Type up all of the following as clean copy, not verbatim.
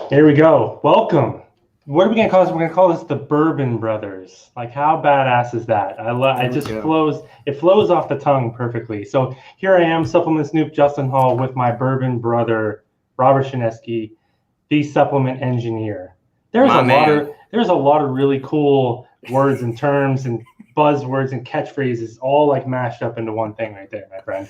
There we go. Welcome. What are we gonna call this? We're gonna call this the Bourbon Brothers. Like, how badass is that? I love. It just flows. It flows off the tongue perfectly. So here I am, Supplement Snoop Justin Hall, with my Bourbon brother Robert Shinesky, the supplement engineer. There's a lot of really cool words and terms and buzzwords and catchphrases all like mashed up into one thing right there, my friend.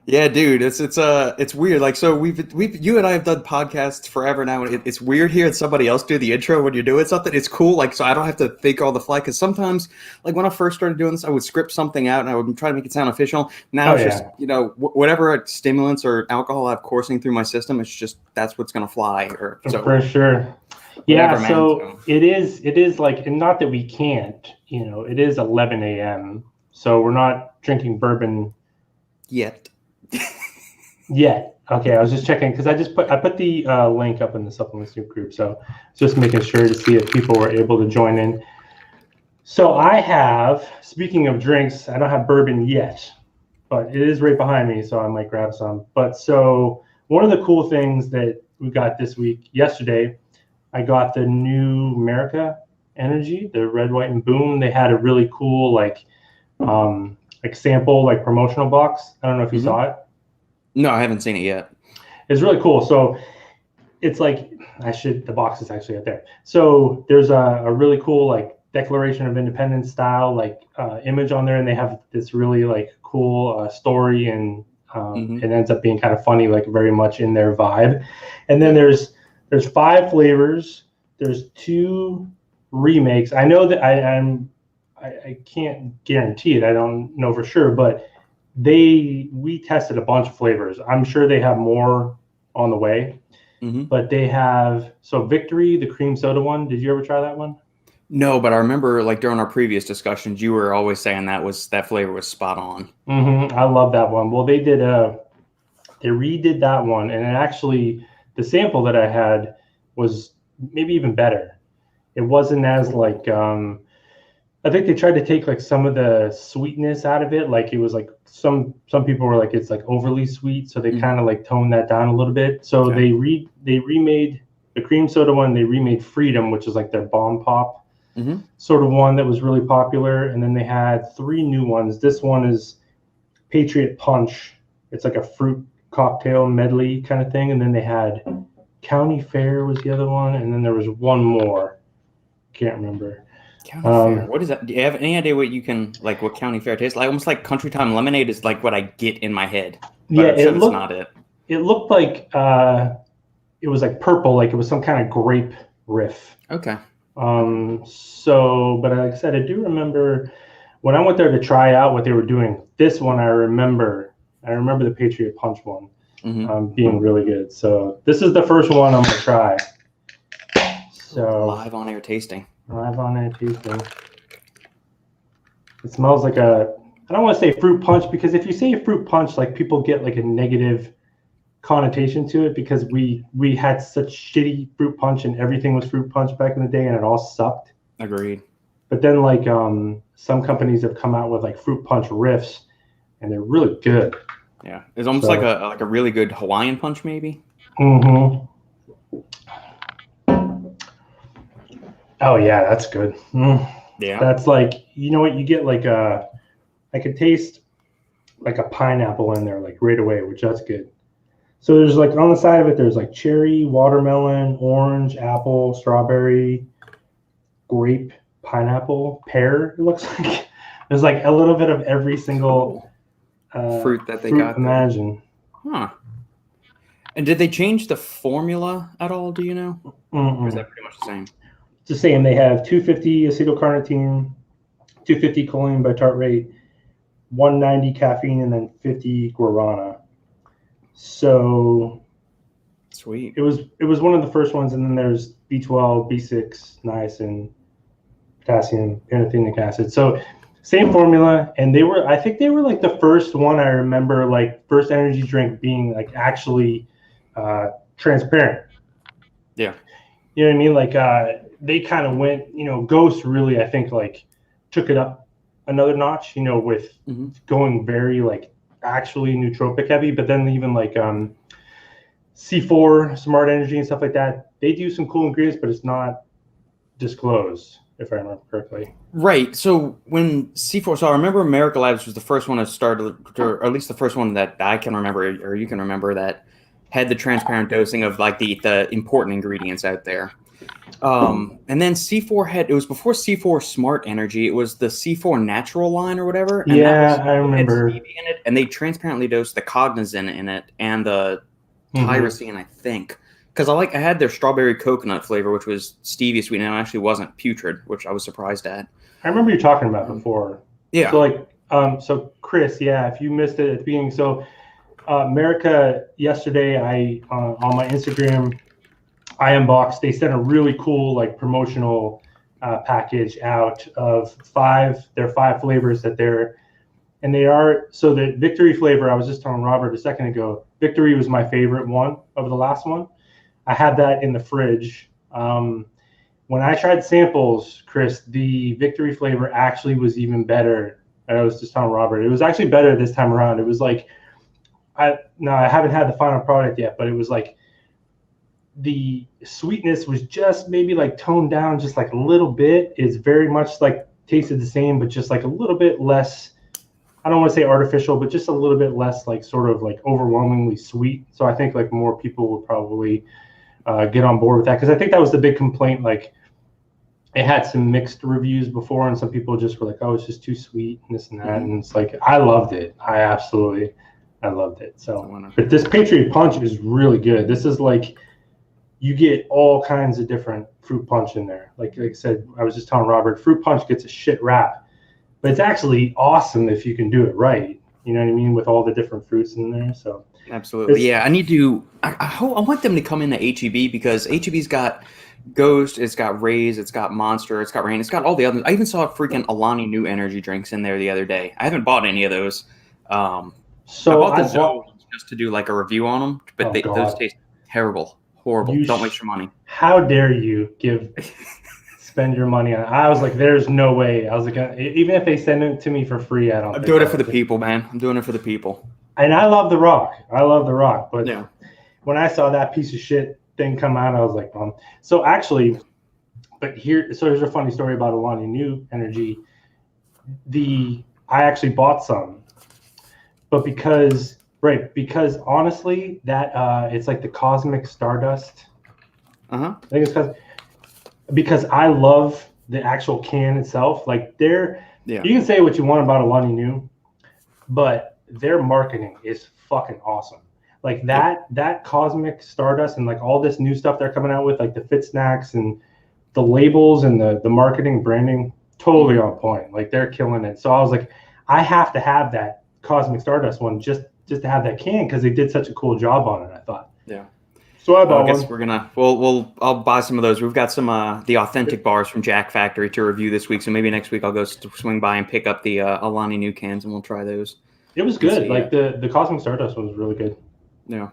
Yeah, dude, it's weird. Like, so you and I have done podcasts forever now, and it's weird hearing somebody else do the intro when you're doing something. It's cool, like, so I don't have to think all the fly. Because sometimes, like when I first started doing this, I would script something out and I would try to make it sound official. Now it's just whatever stimulants or alcohol I have coursing through my system, it's just that's what's gonna fly. Or so for sure. Yeah, so it is like, and not that we can't, it is 11 a.m. So we're not drinking bourbon yet. Okay, I was just checking because I put the link up in the Supplement Snoop group, so just making sure to see if people were able to join in. So I have, speaking of drinks, I don't have bourbon yet, but it is right behind me, so I might grab some. But so one of the cool things that we got this week, yesterday, I got the new America Energy, the red, white, and boom. They had a really cool like sample, like promotional box. I don't know if you saw it. No, I haven't seen it yet. It's really cool. So it's like, the box is actually out there. So there's a really cool like Declaration of Independence style like image on there, and they have this really like cool story, and it ends up being kind of funny, like very much in their vibe. And then there's 5 flavors. There's 2 remakes. I know that I can't guarantee it. I don't know for sure, but we tested a bunch of flavors. I'm sure they have more on the way, but they have, so Victory, the cream soda one. Did you ever try that one? No, but I remember like during our previous discussions, you were always saying that flavor was spot on. I love that one. Well, they redid that one, and it actually, the sample that I had was maybe even better. It wasn't as like, I think they tried to take like some of the sweetness out of it. Like it was like some people were like, it's like overly sweet. So they kind of like toned that down a little bit. So they remade the cream soda one. They remade Freedom, which is like their bomb pop sort of one that was really popular. And then they had 3 new ones. This one is Patriot Punch. It's like a fruit cocktail medley kind of thing. And then they had County Fair was the other one. And then there was one more. Can't remember. County Fair. What is that? Do you have any idea what County Fair tastes like? Almost like Country Time Lemonade is like what I get in my head. But it's not it. It looked like it was like purple, like it was some kind of grape riff. Okay. So, but like I said, I do remember when I went there to try out what they were doing. This one I remember the Patriot Punch one being really good. So this is the first one I'm gonna try. So live on air tasting. It smells like I don't want to say fruit punch, because if you say fruit punch, like people get like a negative connotation to it, because we had such shitty fruit punch and everything was fruit punch back in the day and it all sucked. Agreed. But then like some companies have come out with like fruit punch riffs and they're really good. Yeah. It's almost like a really good Hawaiian punch maybe. Oh yeah, that's good. Yeah. That's like, you know what, you get like I could taste like a pineapple in there like right away, which that's good. So there's like on the side of it, there's like cherry, watermelon, orange, apple, strawberry, grape, pineapple, pear. It looks like there's like a little bit of every single fruit that they got. Imagine. Huh. And did they change the formula at all? Do you know? Or is that pretty much the same? It's the same. They have 250 acetylcarnitine, 250 choline by tartrate, 190 caffeine, and then 50 guarana. So sweet. It was one of the first ones, and then there's B12, B6, niacin, potassium, pantothenic acid. So same formula, and I think they were like the first one I remember, like first energy drink being like actually transparent. Yeah. You know what I mean? Like they kind of went, Ghost really, I think, like took it up another notch, with going very like actually nootropic heavy. But then even like C4, Smart Energy, and stuff like that. They do some cool ingredients, but it's not disclosed, if I remember correctly. Right. So when C4, so I remember America Labs was the first one to start, or at least the first one that I can remember, or you can remember, that had the transparent dosing of like the important ingredients out there. And then C4 it was before C4 Smart Energy. It was the C4 Natural line or whatever. And yeah, I remember. Had stevia in it, and they transparently dosed the cognizin in it and the tyrosine, I think. Because I had their strawberry coconut flavor, which was stevia sweet, and it actually wasn't putrid, which I was surprised at. I remember you talking about before. Yeah. So so Chris, if you missed it at the beginning, so America yesterday, on my Instagram, I unboxed. They sent a really cool like promotional package out of their five flavors that they are. So the Victory flavor, I was just telling Robert a second ago, Victory was my favorite one of the last one. I had that in the fridge. When I tried samples, Chris, the Victory flavor actually was even better. I was just telling Robert, it was actually better this time around. It was like, I haven't had the final product yet, but it was like the sweetness was just maybe like toned down just like a little bit. It's very much like tasted the same, but just like a little bit less, I don't want to say artificial, but just a little bit less like sort of like overwhelmingly sweet. So I think like more people would probably get on board with that, because I think that was the big complaint. Like it had some mixed reviews before, and some people just were like, oh, it's just too sweet and this and that. And it's like, I loved it. I loved it. So, but this Patriot Punch is really good. This is like, you get all kinds of different fruit punch in there. Like I said, I was just telling Robert, fruit punch gets a shit rap, but it's actually awesome if you can do it right. You know what I mean? With all the different fruits in there. So absolutely. Yeah. I need to, I want them to come into HEB, because HEB's got Ghost, it's got Raise, it's got Monster, it's got Rain, it's got all the others. I even saw freaking Alani New energy drinks in there the other day. I haven't bought any of those. So I bought just to do like a review on them, but those taste terrible. Horrible. Don't waste your money. How dare you spend your money on it? I was like, there's no way. I was like, even if they send it to me for free, I'm doing it for the people, man. I'm doing it for the people. And I love The Rock. But when I saw that piece of shit thing come out, I was like, So actually, here's a funny story about Alani New Energy. I actually bought some, but because honestly, that it's like the Cosmic Stardust. I think it's because I love the actual can itself. Like you can say what you want about Alani New, but their marketing is fucking awesome. Like that Cosmic Stardust and like all this new stuff they're coming out with, like the Fit Snacks and the labels and the marketing branding, totally on point. Like they're killing it. So I was like, I have to have that Cosmic Stardust one just to have that can, because they did such a cool job on it, I thought. Yeah. So I bought guess one. I'll buy some of those. We've got some the authentic bars from Jack Factory to review this week, so maybe next week I'll go swing by and pick up the Alani New cans, and we'll try those. It was good. Like the Cosmic Stardust one was really good. Yeah.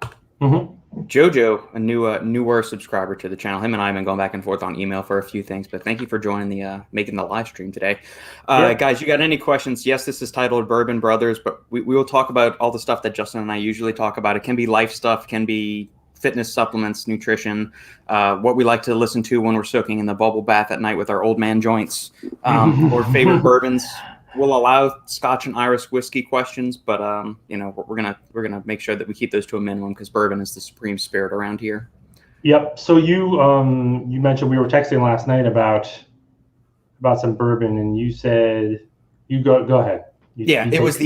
Jojo, a newer subscriber to the channel. Him and I have been going back and forth on email for a few things, but thank you for joining making the live stream today. Guys, you got any questions? Yes, this is titled Bourbon Brothers, but we will talk about all the stuff that Justin and I usually talk about. It can be life stuff, can be fitness supplements, nutrition, what we like to listen to when we're soaking in the bubble bath at night with our old man joints, or favorite bourbons. We'll allow Scotch and Irish whiskey questions, but we're gonna make sure that we keep those to a minimum, because bourbon is the supreme spirit around here. Yep. So you mentioned, we were texting last night about some bourbon, and you said you go ahead. It was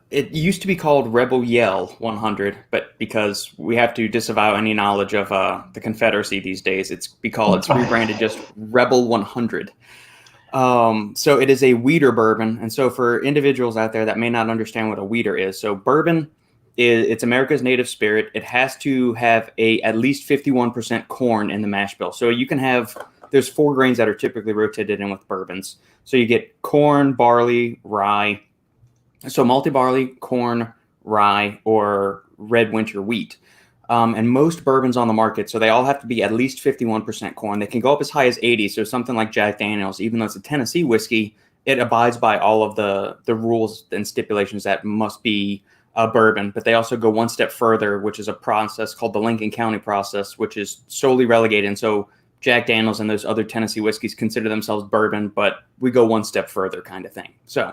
it used to be called Rebel Yell 100, but because we have to disavow any knowledge of the Confederacy these days, it's rebranded just Rebel 100. So it is a wheater bourbon. And so for individuals out there that may not understand what a wheater is, so bourbon it's America's native spirit. It has to have at least 51% corn in the mash bill. So you can there's 4 grains that are typically rotated in with bourbons. So you get corn, barley, rye. So multi-barley, corn, rye, or red winter wheat. And most bourbons on the market, so they all have to be at least 51% corn. They can go up as high as 80. So something like Jack Daniels, even though it's a Tennessee whiskey, it abides by all of the rules and stipulations that must be bourbon, but they also go one step further, which is a process called the Lincoln County process, which is solely relegated. And so Jack Daniels and those other Tennessee whiskeys consider themselves bourbon, but we go one step further kind of thing. So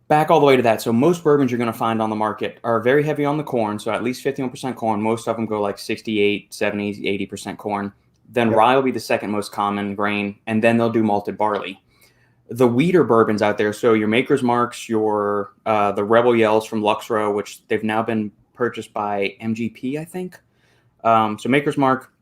back all the way to that. So most bourbons you're going to find on the market are very heavy on the corn. So at least 51% corn. Most of them go like 68, 70, 80% corn. Then rye will be the second most common grain. And then they'll do malted barley. The wheater bourbons out there. So your Maker's Marks, your the Rebel Yells from Luxrow, which they've now been purchased by MGP, I think. So Maker's Mark,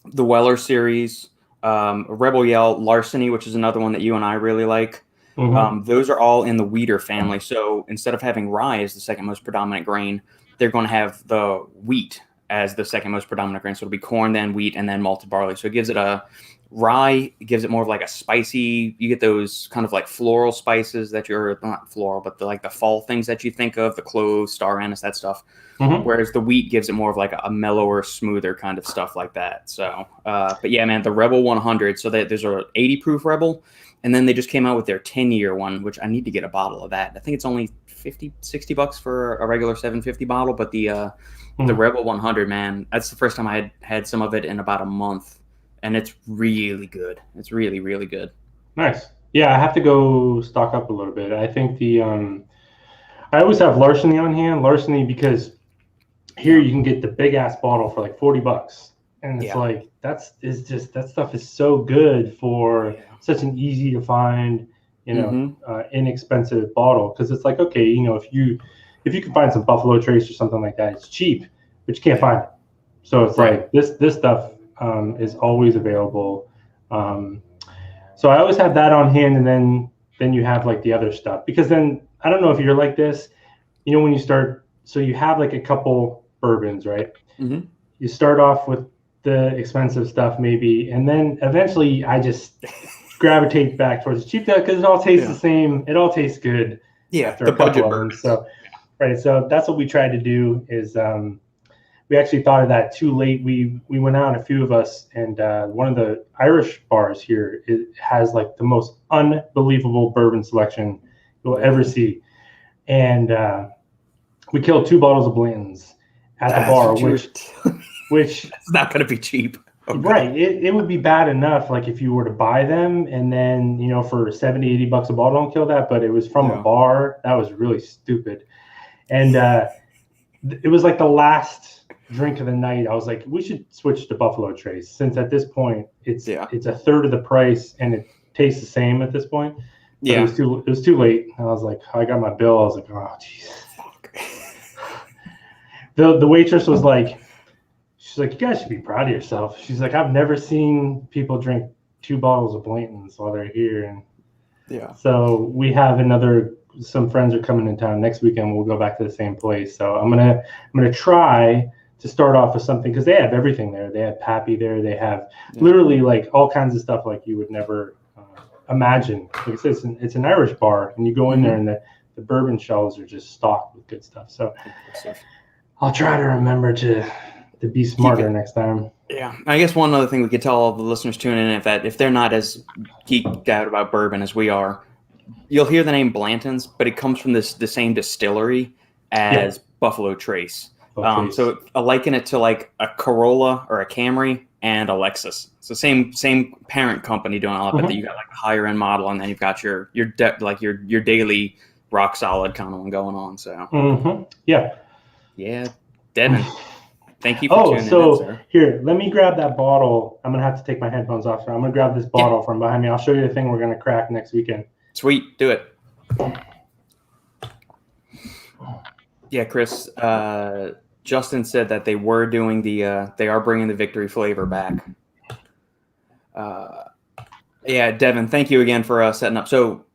the Weller series, Rebel Yell, Larceny, which is another one that you and I really like. Those are all in the wheater family. So instead of having rye as the second most predominant grain, they're going to have the wheat as the second most predominant grain. So it'll be corn, then wheat, and then malted barley. So it gives it a rye, gives it more of like a spicy, you get those kind of like floral spices that you're not floral, but like the fall things that you think of, the cloves, star anise, that stuff. Whereas the wheat gives it more of like a mellower, smoother kind of stuff like that. So, but yeah, man, the Rebel 100. So there's a 80 proof Rebel. And then they just came out with their 10-year one, which I need to get a bottle of that. I think it's only $50-$60 for a regular 750 bottle. But the Rebel 100, man, that's the first time I had some of it in about a month. And it's really good. It's really, really good. Nice. Yeah, I have to go stock up a little bit. I think I always have Larceny on hand. Larceny, because here you can get the big ass bottle for like $40. And it's like, that stuff is so good for such an easy to find, inexpensive bottle. Because it's like, okay, if you can find some Buffalo Trace or something like that, it's cheap, but you can't find it. So it's like this stuff is always available. So I always have that on hand, and then you have like the other stuff, because then I don't know if you're like this, when you start, so you have like a couple bourbons, right? You start off with the expensive stuff maybe, and then eventually I just gravitate back towards the cheap stuff because it all tastes the same. It all tastes good. After the a couple budget of them. bourbons. So that's what we tried to do. Is we actually thought of that too late. We went out, a few of us, and one of the Irish bars here, it has like the most unbelievable bourbon selection you'll ever see, and we killed 2 bottles of Blanton's at the bar, which it's not going to be cheap. Okay. Right. It would be bad enough, like if you were to buy them and then, for $70-$80 a bottle, don't kill that. But it was from a bar. That was really stupid. And it was like the last drink of the night. I was like, we should switch to Buffalo Trace, since at this point it's a third of the price and it tastes the same at this point. But it was too late. I was like, I got my bill. I was like, oh, jeez. The waitress was like, she's like, you guys should be proud of yourself. She's like, I've never seen people drink 2 bottles of Blanton's while they're here. And so we have some friends are coming in town next weekend. We'll go back to the same place. So I'm gonna try to start off with something, because they have everything there. They have Pappy there. They have literally like all kinds of stuff like you would never imagine. Like I said, it's an Irish bar, and you go in there and the bourbon shelves are just stocked with good stuff. So I'll try to remember to be smarter next time. Yeah. I guess one other thing we could tell all the listeners tuning in, if they're not as geeked out about bourbon as we are, you'll hear the name Blanton's, but it comes from the same distillery as Buffalo Trace. So I liken it to like a Corolla or a Camry and a Lexus. So same parent company doing all of it. But you got like a higher end model, and then you've got your daily rock solid kind of one going on. So yeah, Devin. Thank you for tuning in, sir. Here, let me grab that bottle. I'm going to have to take my headphones off. So I'm going to grab this bottle from behind me. I'll show you the thing we're going to crack next weekend. Sweet. Do it. Yeah, Chris, Justin said that they were doing they are bringing the victory flavor back. Devin, thank you again for setting up. So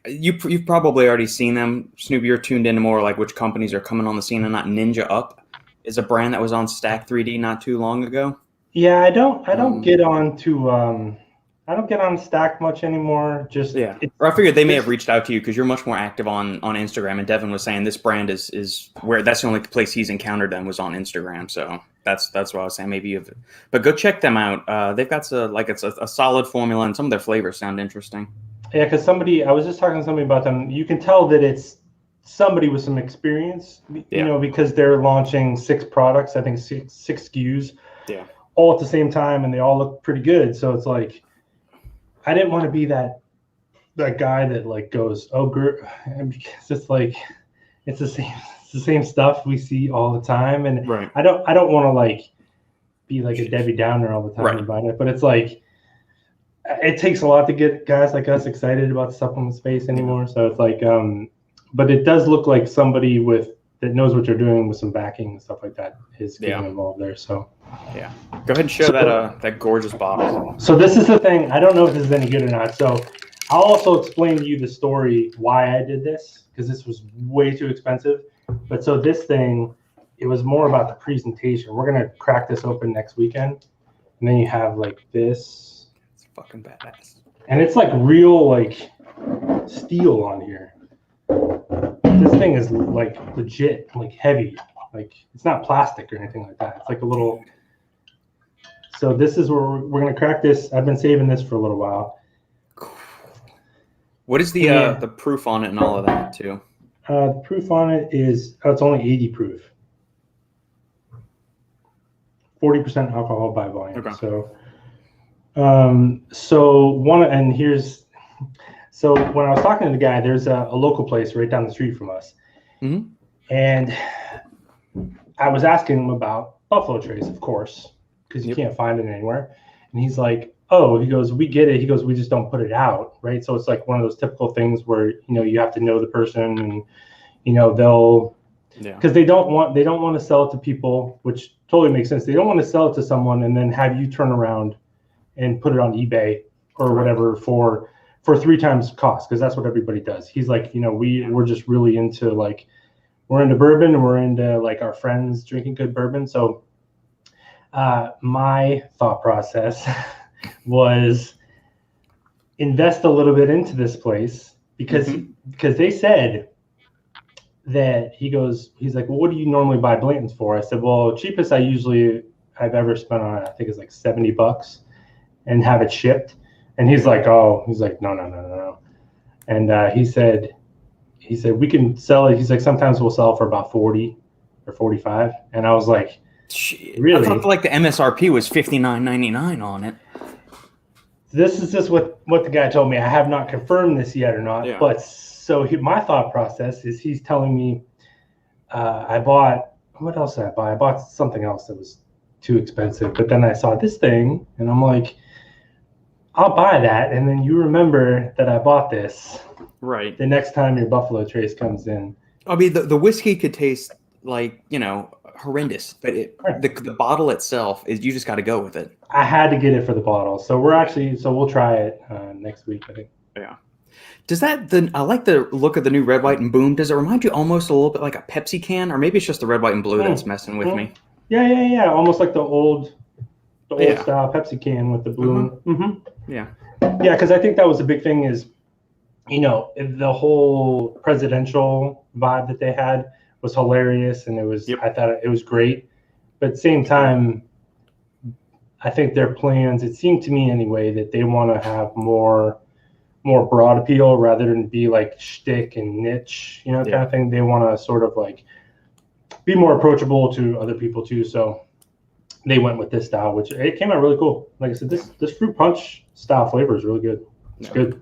you've probably already seen them. Snoop, you're tuned into more like which companies are coming on the scene and not. Ninja Up is a brand that was on Stack 3D not too long ago. Yeah, I don't get on to Stack much anymore. Or I figured they may have reached out to you because you're much more active on Instagram. And Devin was saying this brand is where that's the only place he's encountered them was on Instagram. So that's what I was saying. Maybe but go check them out. They've got it's a solid formula, and some of their flavors sound interesting. Yeah, because I was just talking to somebody about them. You can tell that it's somebody with some experience, because they're launching 6 products, I think six SKUs, all at the same time, and they all look pretty good. So it's like, I didn't want to be that guy that like goes, because it's like, it's the same stuff we see all the time, and I don't want to like be like a Debbie Downer all the time about it, but it's like, it takes a lot to get guys like us excited about the supplement space anymore. So it's like, but it does look like somebody that knows what they're doing with some backing and stuff like that is getting involved there. So go ahead and show that gorgeous bottle. So this is the thing. I don't know if this is any good or not. So I'll also explain to you the story why I did this, because this was way too expensive. But so this thing, it was more about the presentation. We're gonna crack this open next weekend, and then you have like this. It's fucking badass. And it's like real like steel on here. This thing is like legit, like heavy. Like it's not plastic or anything like that. It's like a little. So this is where we're gonna crack this. I've been saving this for a little while. What is the proof on it and all of that too? The proof on it is it's only 80 proof. 40% alcohol by volume. Okay. So when I was talking to the guy, there's a local place right down the street from us. Mm-hmm. And I was asking him about Buffalo Trace, of course, because you can't find it anywhere. And he's like, he goes, we get it. He goes, we just don't put it out, right? So it's like one of those typical things where, you have to know the person, and, they'll, because they don't want to sell it to people, which totally makes sense. They don't want to sell it to someone and then have you turn around and put it on eBay or whatever for 3 times cost, because that's what everybody does. He's like, we're just really into like, we're into bourbon and we're into like our friends drinking good bourbon. So my thought process was invest a little bit into this place because they said that he's like, well, what do you normally buy Blanton's for? I said, well, cheapest I've ever spent on it, I think is like $70 and have it shipped. And he's like, no. And he said, we can sell it. He's like, sometimes we'll sell for about 40 or 45. And I was like, shit, really? I thought like the MSRP was $59.99 on it. This is just what the guy told me. I have not confirmed this yet or not. Yeah. But so my thought process is he's telling me what else did I buy? I bought something else that was too expensive. But then I saw this thing and I'm like, I'll buy that. And then you remember that I bought this. Right. The next time your Buffalo Trace comes in. I mean, the whiskey could taste like, horrendous, but the bottle itself you just got to go with it. I had to get it for the bottle. So we'll try it next week, I think. Yeah. Does I like the look of the new red, white, and boom. Does it remind you almost a little bit like a Pepsi can, or maybe it's just the red, white, and blue that's messing with me? Yeah. Almost like the old style Pepsi can with the blue. Mm-hmm. Yeah. Yeah, because I think that was a big thing is, the whole presidential vibe that they had was hilarious, and I thought it was great. But at the same time, I think their plans, it seemed to me anyway, that they want to have more broad appeal rather than be like shtick and niche, kind of thing. They want to sort of like be more approachable to other people too. So they went with this style, which it came out really cool. Like I said, this fruit punch style flavor is really good. It's good.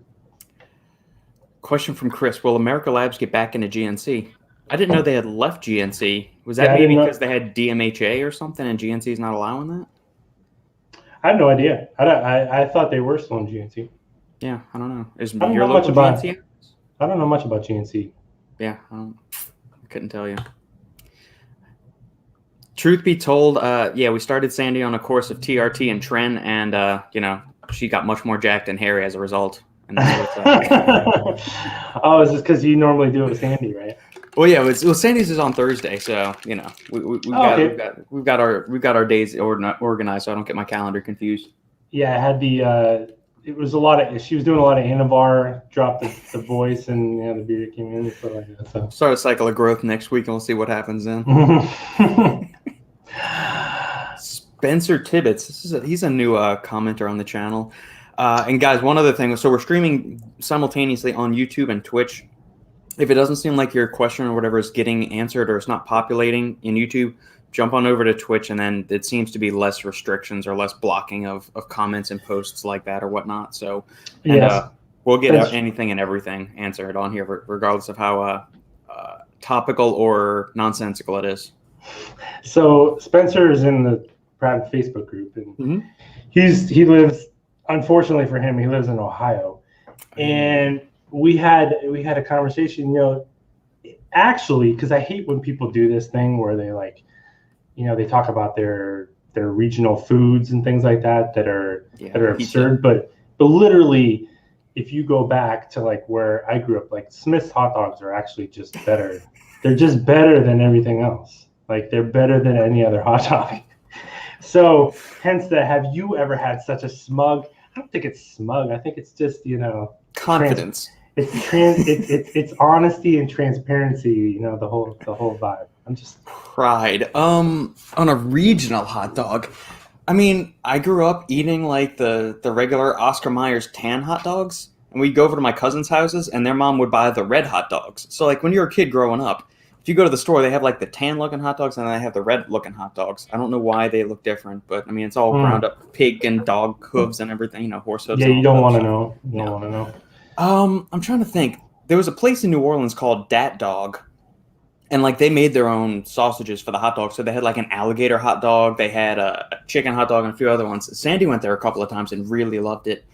Question from Chris: will America Labs get back into GNC? I didn't know they had left GNC. Was that maybe because they had DMHA or something, and GNC is not allowing that? I have no idea. I thought they were still in GNC. Yeah, I don't know. I don't know much about GNC. Yeah, I couldn't tell you. Truth be told, we started Sandy on a course of TRT and Tren, and she got much more jacked and hairy as a result. And that's oh, it's just because you normally do it with Sandy, right? Well, yeah. Sandy's is on Thursday, so we've got our days organized, so I don't get my calendar confused. Yeah, I had it was a lot of. She was doing a lot of Anavar, dropped the voice, and the beard came in and stuff like that. So start a cycle of growth next week, and we'll see what happens then. Spencer Tibbetts, he's a new commenter on the channel. And guys, one other thing. So we're streaming simultaneously on YouTube and Twitch. if it doesn't seem like your question or whatever is getting answered or it's not populating in YouTube, jump on over to Twitch, and then it seems to be less restrictions or less blocking of comments and posts like that or whatnot. So, and Yes. we'll get anything and everything answered on here, regardless of how topical or nonsensical it is. So Spencer is in the private Facebook group, and he lives. Unfortunately for him, he lives in Ohio, and we had a conversation. You know, actually, because I hate when people do this thing where they like, you know, they talk about their regional foods and things like that that are absurd, but literally, if you go back to like where I grew up, like Smith's hot dogs are actually just better. They're just better than everything else. Like they're better than any other hot dog. So hence that, have you ever had such a smug, I don't think it's smug. I think it's just, you know, confidence. It's honesty and transparency, you know, the whole vibe. I'm just pride. On a regional hot dog. I mean, I grew up eating like the regular Oscar Mayer's tan hot dogs, and we'd go over to my cousins' houses, and their mom would buy the red hot dogs. So like when you're a kid growing up, if you go to the store, they have like the tan looking hot dogs, and then they have the red looking hot dogs. I don't know why they look different, but I mean it's all ground up pig and dog hooves and everything, you know, horse hooves. Yeah, you don't want to know. You don't want to know. I'm trying to think. There was a place in New Orleans called Dat Dog. And like they made their own sausages for the hot dog. So they had like an alligator hot dog. They had a chicken hot dog and a few other ones. Sandy went there a couple of times and really loved it.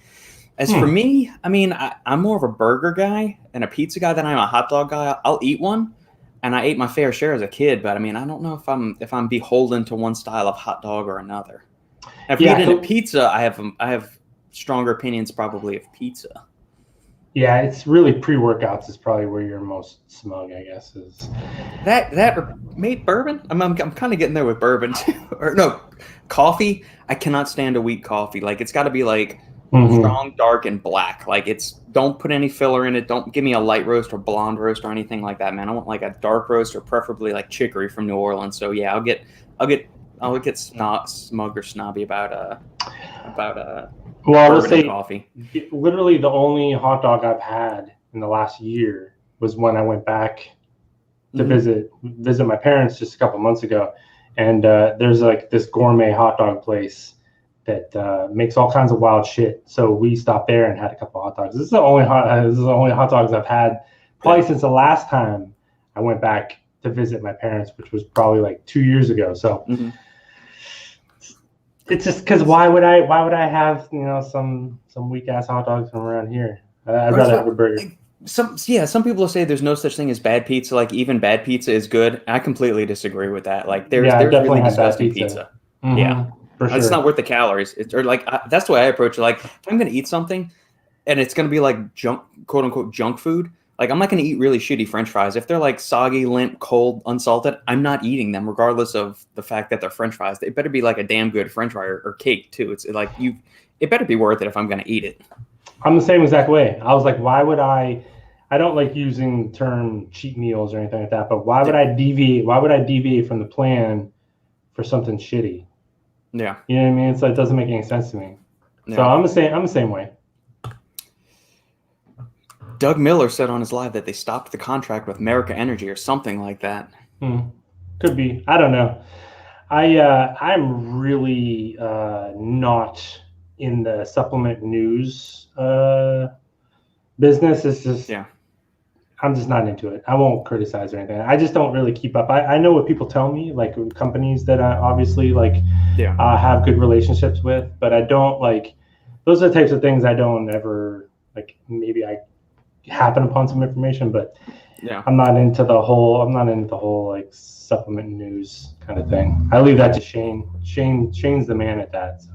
As for me, I mean, I'm more of a burger guy and a pizza guy than I'm a hot dog guy. I'll eat one, and I ate my fair share as a kid. But I mean, I don't know if I'm beholden to one style of hot dog or another. And if you eat a pizza, I have stronger opinions probably of pizza. Yeah, it's really pre-workouts is probably where you're most smug, I guess. Is that made bourbon? I'm kind of getting there with bourbon too. Or no, coffee. I cannot stand a weak coffee. Like it's got to be like strong, dark, and black. Like don't put any filler in it. Don't give me a light roast or blonde roast or anything like that, man. I want like a dark roast or preferably like chicory from New Orleans. So yeah, I'll get smug or snobby about well, I will say coffee. Literally the only hot dog I've had in the last year was when I went back to visit my parents just a couple months ago, and there's like this gourmet hot dog place that makes all kinds of wild shit. So we stopped there and had a couple hot dogs. This is the only hot dogs I've had probably since the last time I went back to visit my parents, which was probably like 2 years ago. So. It's just because why would I have, you know, some weak ass hot dogs from around here? I'd rather have a burger. Some people say there's no such thing as bad pizza. Like even bad pizza is good. I completely disagree with that. Like there's really disgusting pizza. Yeah, for sure. It's not worth the calories. That's the way I approach it. Like if I'm gonna eat something, and it's gonna be like junk, quote unquote junk food. Like, I'm not going to eat really shitty French fries. If they're like soggy, limp, cold, unsalted, I'm not eating them, regardless of the fact that they're French fries. It better be like a damn good French fry or cake too. It's like it better be worth it if I'm going to eat it. I'm the same exact way. I was like, why would I don't like using the term cheat meals or anything like that, but why would I deviate? Why would I deviate from the plan for something shitty? Yeah. You know what I mean? It's like, it doesn't make any sense to me. Yeah. So I'm the same way. Doug Miller said on his live that they stopped the contract with America Energy or something like that. Could be. I don't know. I'm really not in the supplement news business. It's just I'm just not into it. I won't criticize or anything. I just don't really keep up. I know what people tell me, like companies that I obviously have good relationships with, but I don't like. Those are the types of things I don't ever like. Maybe I happen upon some information, but I'm not into the whole like supplement news kind of thing. I leave that to Shane. Shane's the man at that. So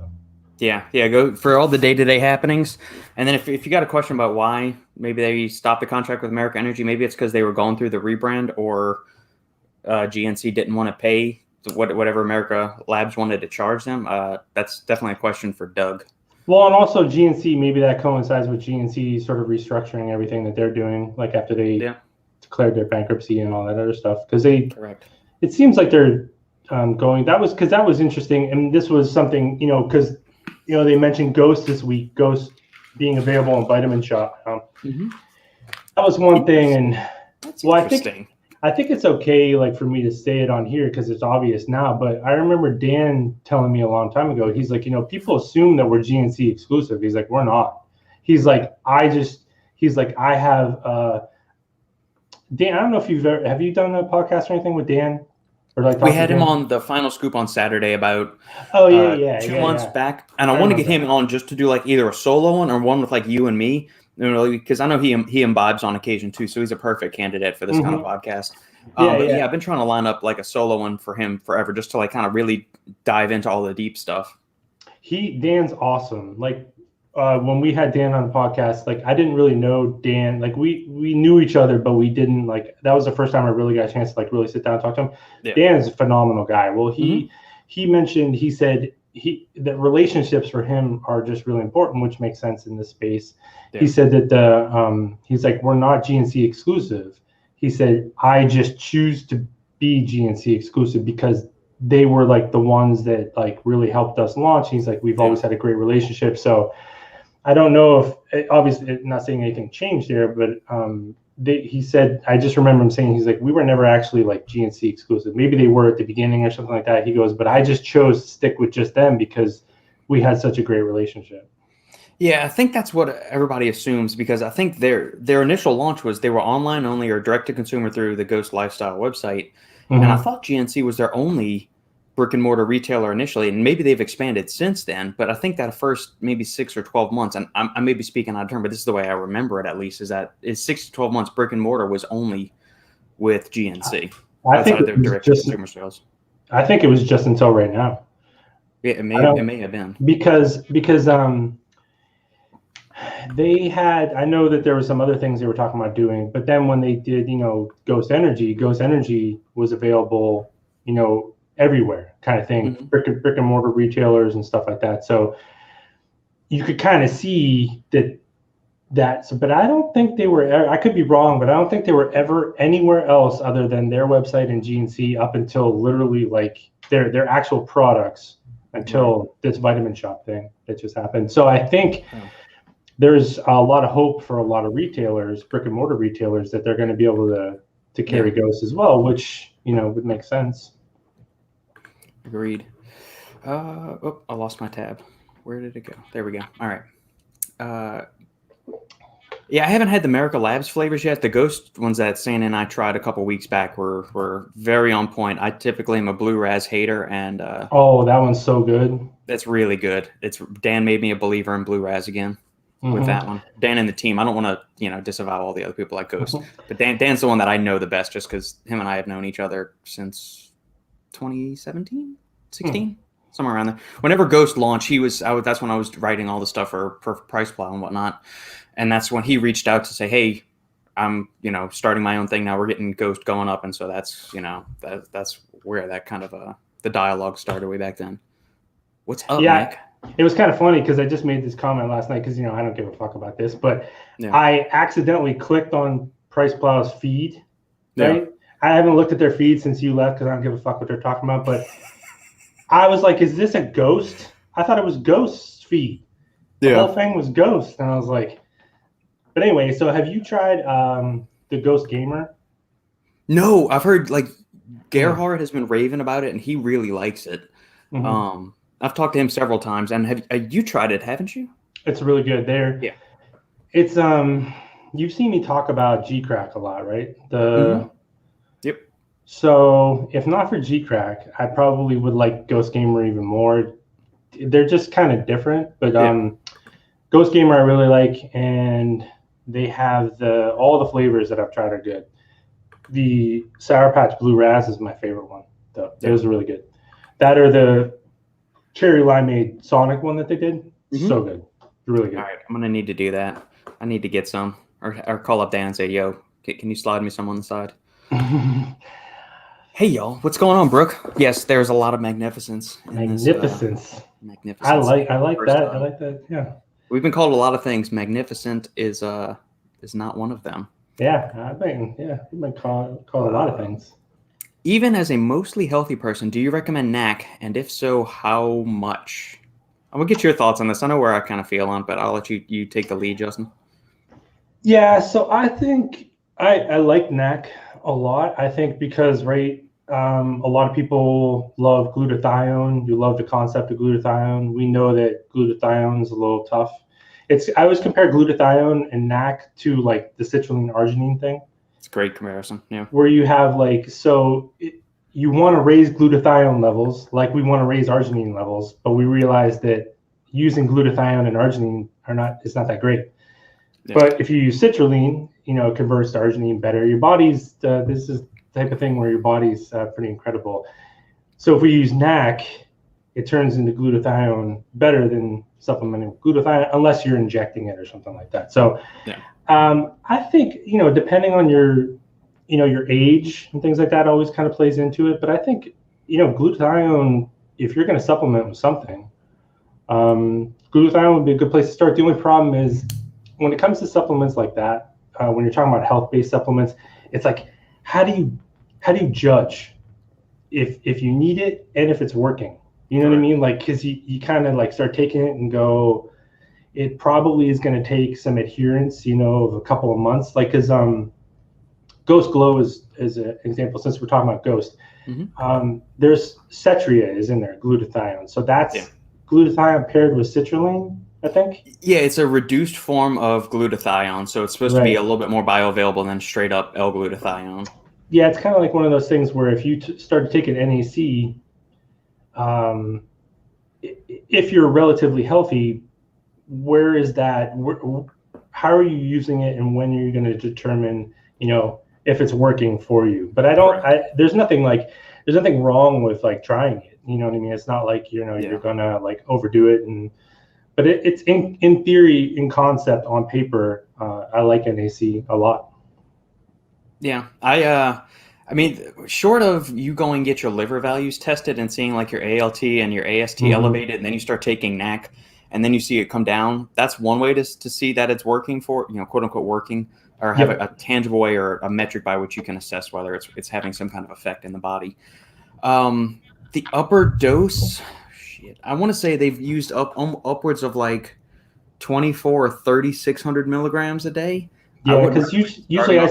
go for all the day-to-day happenings. And then if you got a question about why maybe they stopped the contract with America Energy, maybe it's because they were going through the rebrand, or GNC didn't want to pay whatever America Labs wanted to charge them. That's definitely a question for Doug. Well, and also GNC, maybe that coincides with GNC sort of restructuring everything that they're doing, like after they declared their bankruptcy and all that other stuff. Because it seems like they're going. That was interesting, and this was something, because they mentioned Ghost this week, Ghost being available in Vitamin Shop. That was one thing, and That's Well, interesting. I think it's okay, like for me to say it on here because it's obvious now. But I remember Dan telling me a long time ago. He's like, people assume that we're GNC exclusive. He's like, we're not. He's like, He's like, I have. Dan, I don't know if have you done a podcast or anything with Dan, or like We talked to had him Dan? on the Final Scoop on Saturday about Oh yeah, 2 months back, and I I want to get remember him on just to do like either a solo one or one with like you and me, because I know he imbibes on occasion too, so he's a perfect candidate for this kind of podcast. But I've been trying to line up like a solo one for him forever, just to like kind of really dive into all the deep stuff. Dan's awesome. Like when we had Dan on the podcast, like I didn't really know Dan. Like we knew each other, but we didn't like. That was the first time I really got a chance to like really sit down and talk to him. Yeah. Dan is a phenomenal guy. Well, he mentioned, he said that relationships for him are just really important, which makes sense in this space. Yeah. He said that he's like, we're not GNC exclusive. He said, I just choose to be GNC exclusive because they were like the ones that like really helped us launch. He's like, we've always had a great relationship. So I don't know if, obviously not saying anything changed there, but he said, I just remember him saying, he's like, we were never actually like GNC exclusive. Maybe they were at the beginning or something like that. He goes, but I just chose to stick with just them because we had such a great relationship. Yeah, I think that's what everybody assumes, because I think their initial launch was they were online only or direct to consumer through the Ghost Lifestyle website. And I thought GNC was their only brick and mortar retailer initially, and maybe they've expanded since then. But I think that first maybe 6 or 12 months, and I may be speaking out of turn, but this is the way I remember it at least, is 6 to 12 months brick and mortar was only with GNC. I think their direct to consumer sales. I think it was just until right now. Yeah, it may have been because they had, I know that there were some other things they were talking about doing, but then when they did, Ghost Energy was available, everywhere kind of thing, brick and mortar retailers and stuff like that. So you could kind of see that, but I don't think they were, I could be wrong, but I don't think they were ever anywhere else other than their website and GNC up until literally like their actual products until this Vitamin Shop thing that just happened. So I think there's a lot of hope for a lot of retailers, brick and mortar retailers, that they're going to be able to carry Ghost as well, which, would make sense. Agreed. I lost my tab. Where did it go? There we go. All right. I haven't had the America Labs flavors yet. The Ghost ones that Santa and I tried a couple weeks back were very on point. I typically am a Blue Raz hater, and that one's so good. That's really good. Dan made me a believer in Blue Raz again with that one. Dan and the team. I don't want to disavow all the other people like Ghost, but Dan's the one that I know the best, just because him and I have known each other since 2017, 16, somewhere around there. Whenever Ghost launched, that's when I was writing all the stuff for Price Plow and whatnot. And that's when he reached out to say, hey, I'm, starting my own thing now. We're getting Ghost going up. And so that's, that's where that kind of the dialogue started way back then. What's up, Nick? It was kind of funny because I just made this comment last night because, I don't give a fuck about this, but I accidentally clicked on Price Plow's feed, right? I haven't looked at their feed since you left because I don't give a fuck what they're talking about, but I was like, is this a Ghost? I thought it was Ghost's feed. The whole thing was Ghost. And I was like, but anyway, so have you tried the Ghost Gamer? No, I've heard like Gerhard has been raving about it and he really likes it. I've talked to him several times, and have you tried it, haven't you? It's really good. It's you've seen me talk about G-Crack a lot, right? Yep. So if not for G-Crack, I probably would like Ghost Gamer even more. They're just kind of different, but Ghost Gamer I really like, and they have all the flavors that I've tried are good. The Sour Patch Blue Raz is my favorite one, though. It was really good. That or the Cherry Limeade Sonic one that they did. So good. Really good. All right, I'm going to need to do that. I need to get some, or call up Dan and say, yo, can you slide me some on the side? Hey, y'all. What's going on, Brooke? Yes, there's a lot of magnificence. Magnificence. Magnificence. I like that. I like that. Yeah. We've been called a lot of things. Magnificent is not one of them. Yeah, we've been called a lot of things. Even as a mostly healthy person, do you recommend NAC? And if so, how much? I'm going to get your thoughts on this. I know where I kind of feel on, but I'll let you take the lead, Justin. Yeah, so I think I like NAC a lot. I think because a lot of people love glutathione. You love the concept of glutathione. We know that glutathione is a little tough. I always compare glutathione and NAC to like the citrulline arginine thing. It's a great comparison. Yeah. Where you have you want to raise glutathione levels like we want to raise arginine levels, but we realize that using glutathione and arginine it's not that great. Yeah. But if you use citrulline, it converts to arginine better. Your body's this is the type of thing where your body's pretty incredible. So if we use NAC, it turns into glutathione better than supplementing glutathione, unless you're injecting it or something like that. So yeah. I think, depending on your age and things like that always kind of plays into it. But I think, glutathione, if you're going to supplement with something, glutathione would be a good place to start. The only problem is when it comes to supplements like that, when you're talking about health-based supplements, it's like, how do you judge if you need it and if it's working? You know what I mean? Like, because you kind of like start taking it and go, it probably is going to take some adherence, of a couple of months. Like, because Ghost Glow is an example, since we're talking about Ghost. Mm-hmm. There's Cetria is in there, glutathione. So that's glutathione paired with citrulline, I think. Yeah, it's a reduced form of glutathione. So it's supposed to be a little bit more bioavailable than straight up L-glutathione. Yeah, it's kind of like one of those things where if you start to take an NAC, if you're relatively healthy, where is that? How are you using it, and when are you going to determine, if it's working for you? But there's nothing wrong with like trying it. You know what I mean? It's not like you're gonna like overdo it, but it's in theory, in concept, on paper. I like NAC a lot. Yeah, I mean, short of you going and get your liver values tested and seeing like your ALT and your AST elevated, and then you start taking NAC, and then you see it come down, that's one way to see that it's working for, quote unquote working, or have a tangible way or a metric by which you can assess whether it's having some kind of effect in the body. The upper dose, I want to say they've used upwards of like 24 or 3,600 milligrams a day. Yeah, because usually I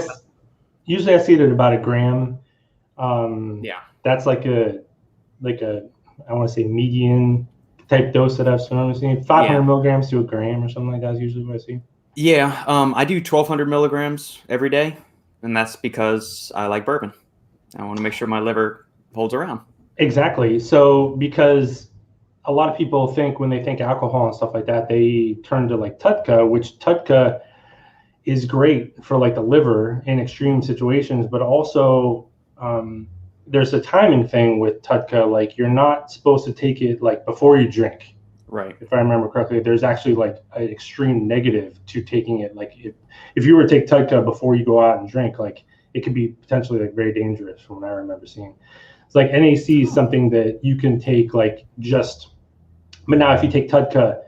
see it at about a gram. That's like a I want to say median type dose that I've seen. 500 milligrams to a gram or something like that is usually what I see. Yeah, I do 1,200 milligrams every day, and that's because I like bourbon. I want to make sure my liver holds around. Exactly. So because a lot of people think when they think alcohol and stuff like that, they turn to like TUDCA, which TUDCA is great for like the liver in extreme situations, but also there's a timing thing with TUDCA. Like, you're not supposed to take it like before you drink. Right. If I remember correctly, there's actually like an extreme negative to taking it. Like if you were to take TUDCA before you go out and drink, like it could be potentially like very dangerous from what I remember seeing. It's like NAC is something that you can take like but now if you take TUDCA,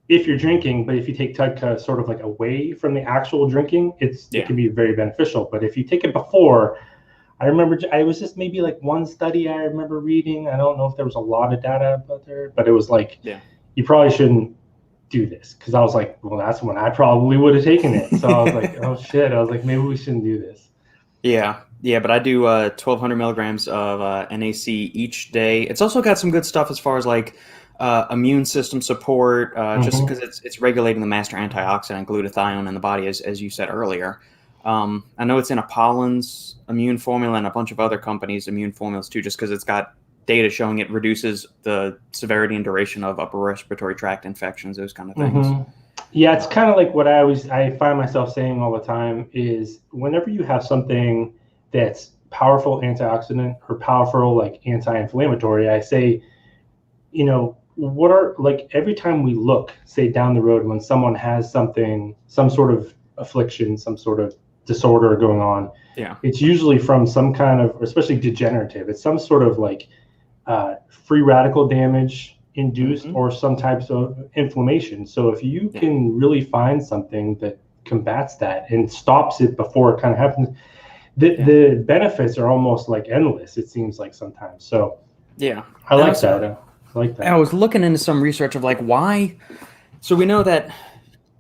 if you're drinking, but if you take TUDCA sort of like away from the actual drinking, it can be very beneficial. But if you take it before, I remember it was just maybe like one study I remember reading. I don't know if there was a lot of data out there, but it was like, you probably shouldn't do this. Because I was like, well, that's when I probably would have taken it. So I was like, oh shit. I was like, maybe we shouldn't do this. Yeah, but I do 1,200 milligrams of NAC each day. It's also got some good stuff as far as like immune system support, just because it's regulating the master antioxidant glutathione in the body, as you said earlier. I know it's in Apollin's immune formula and a bunch of other companies' immune formulas too, just because it's got data showing it reduces the severity and duration of upper respiratory tract infections, those kind of things. Yeah, it's kind of like what I find myself saying all the time is whenever you have something that's powerful antioxidant or powerful like anti-inflammatory, I say, what are like every time we look, say down the road when someone has something, some sort of affliction, some sort of disorder going on, it's usually from some kind of, especially degenerative, it's some sort of like free radical damage induced or some types of inflammation. So if you can really find something that combats that and stops it before it kind of happens, the benefits are almost like endless, it seems like sometimes. So I like that. I was looking into some research of like why. So we know that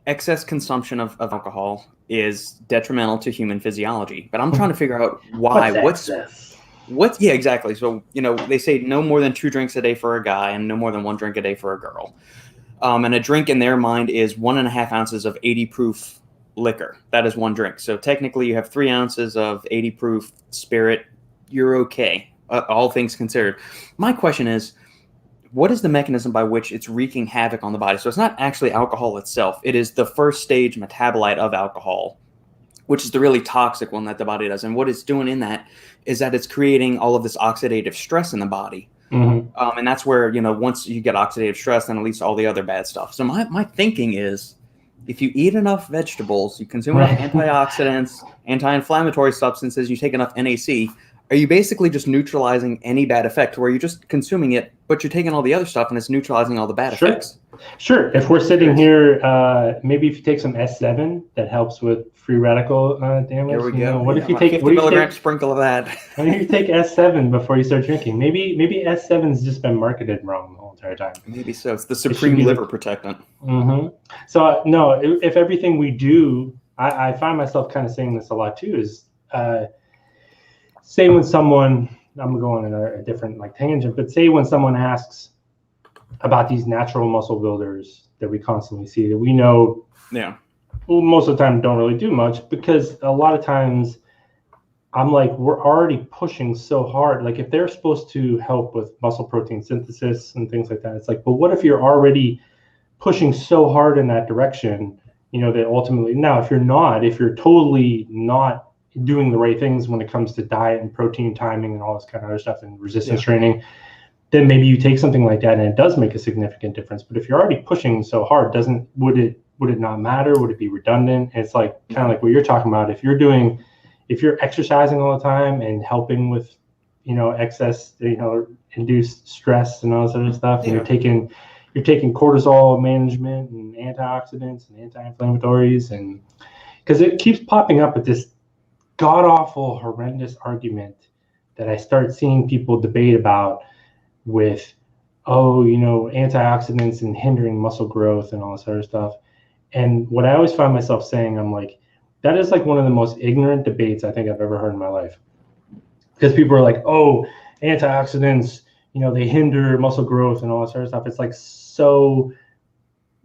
excess consumption of alcohol is detrimental to human physiology. But I'm trying to figure out why. What's excess? Yeah, exactly. So, they say no more than 2 drinks a day for a guy and no more than 1 drink a day for a girl. And a drink in their mind is 1.5 ounces of 80 proof liquor. That is 1 drink. So technically you have 3 ounces of 80 proof spirit. You're okay, all things considered. My question is, what is the mechanism by which it's wreaking havoc on the body? So it's not actually alcohol itself. It is the first stage metabolite of alcohol, which is the really toxic one that the body does. And what it's doing in that is that it's creating all of this oxidative stress in the body. Mm-hmm. And that's where, once you get oxidative stress, then it leads to all the other bad stuff. So my thinking is, if you eat enough vegetables, you consume enough antioxidants, anti-inflammatory substances, you take enough NAC, are you basically just neutralizing any bad effect where you're just consuming it, but you're taking all the other stuff and it's neutralizing all the bad effects? Sure. If we're sitting here, maybe if you take some S7, that helps with free radical damage. Here we go. What if you take 50 milligram sprinkle of that? Why don't you take S7 before you start drinking? Maybe S7's just been marketed wrong the whole entire time. Maybe so. It's the supreme liver protectant. Mm-hmm. So no, if everything we do, I find myself kind of saying this a lot too, is say when someone, I'm going in a different tangent, but say when someone asks about these natural muscle builders that we constantly see, that we know, most of the time don't really do much, because a lot of times I'm like, we're already pushing so hard. Like if they're supposed to help with muscle protein synthesis and things like that, it's like, but what if you're already pushing so hard in that direction, that ultimately, now if you're totally not doing the right things when it comes to diet and protein timing and all this kind of other stuff and resistance training, then maybe you take something like that and it does make a significant difference. But if you're already pushing so hard, would it not matter? Would it be redundant? It's like kind of like what you're talking about. If you're exercising all the time and helping with, excess, induced stress and all this other stuff, and you're taking cortisol management and antioxidants and anti-inflammatories, and because it keeps popping up with this god-awful, horrendous argument that I start seeing people debate about with, antioxidants and hindering muscle growth and all this other stuff. And what I always find myself saying, I'm like, that is like one of the most ignorant debates I think I've ever heard in my life. Because people are like, oh, antioxidants, they hinder muscle growth and all this other stuff. It's like, so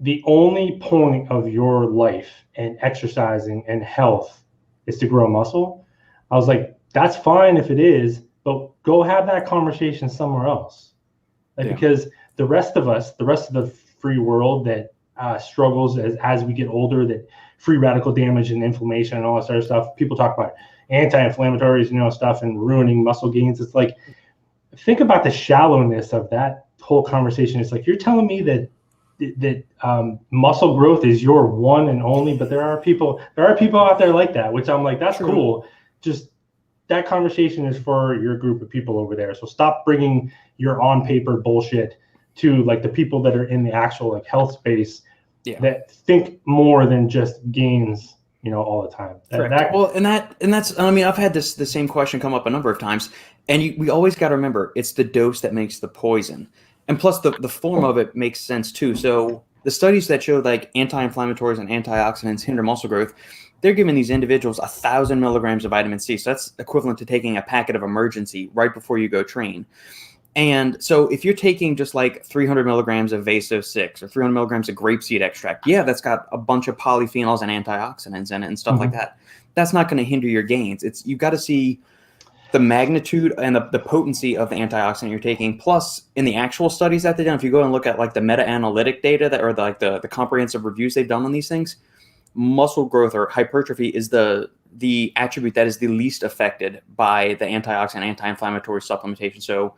the only point of your life and exercising and health is to grow muscle? I was like, that's fine if it is, but go have that conversation somewhere else. Because the rest of the free world that struggles as we get older, that free radical damage and inflammation and all this other stuff, people talk about anti-inflammatories, stuff and ruining muscle gains. It's like, think about the shallowness of that whole conversation. It's like, you're telling me that muscle growth is your one and only, but there are people out there like that, which I'm like, that's cool. Just that conversation is for your group of people over there. So stop bringing your on paper bullshit to the people that are in the actual health space that think more than just gains, all the time. I've had the same question come up a number of times, and we always got to remember, it's the dose that makes the poison. And plus the form of it makes sense too. So the studies that show anti-inflammatories and antioxidants hinder muscle growth, they're giving these individuals 1,000 milligrams of vitamin C. So that's equivalent to taking a packet of Emergency right before you go train. And so if you're taking just 300 milligrams of Vaso-6 or 300 milligrams of grapeseed extract, that's got a bunch of polyphenols and antioxidants in it and stuff like that. That's not going to hinder your gains. You've got to see the magnitude and the potency of the antioxidant you're taking. Plus, in the actual studies that they've done, if you go and look at the meta-analytic data the comprehensive reviews they've done on these things, muscle growth or hypertrophy is the attribute that is the least affected by the antioxidant, anti-inflammatory supplementation. So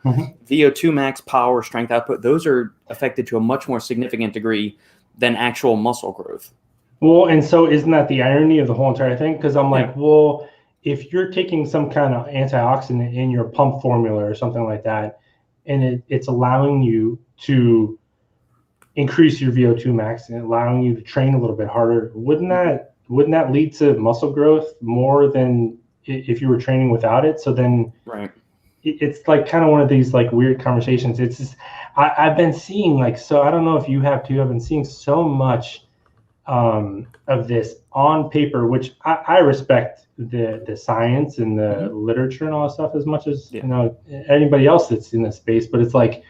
VO2 max, power, strength output, those are affected to a much more significant degree than actual muscle growth. Well, and so isn't that the irony of the whole entire thing? Because I'm like, well, if you're taking some kind of antioxidant in your pump formula or something like that, and it's allowing you to increase your VO2 max and allowing you to train a little bit harder, wouldn't that lead to muscle growth more than if you were training without it? So then it's kind of one of these weird conversations. It's just, I've been seeing so I don't know if you have too, I've been seeing so much of this on paper, which I respect the science and the literature and all that stuff as much as anybody else that's in this space. But it's like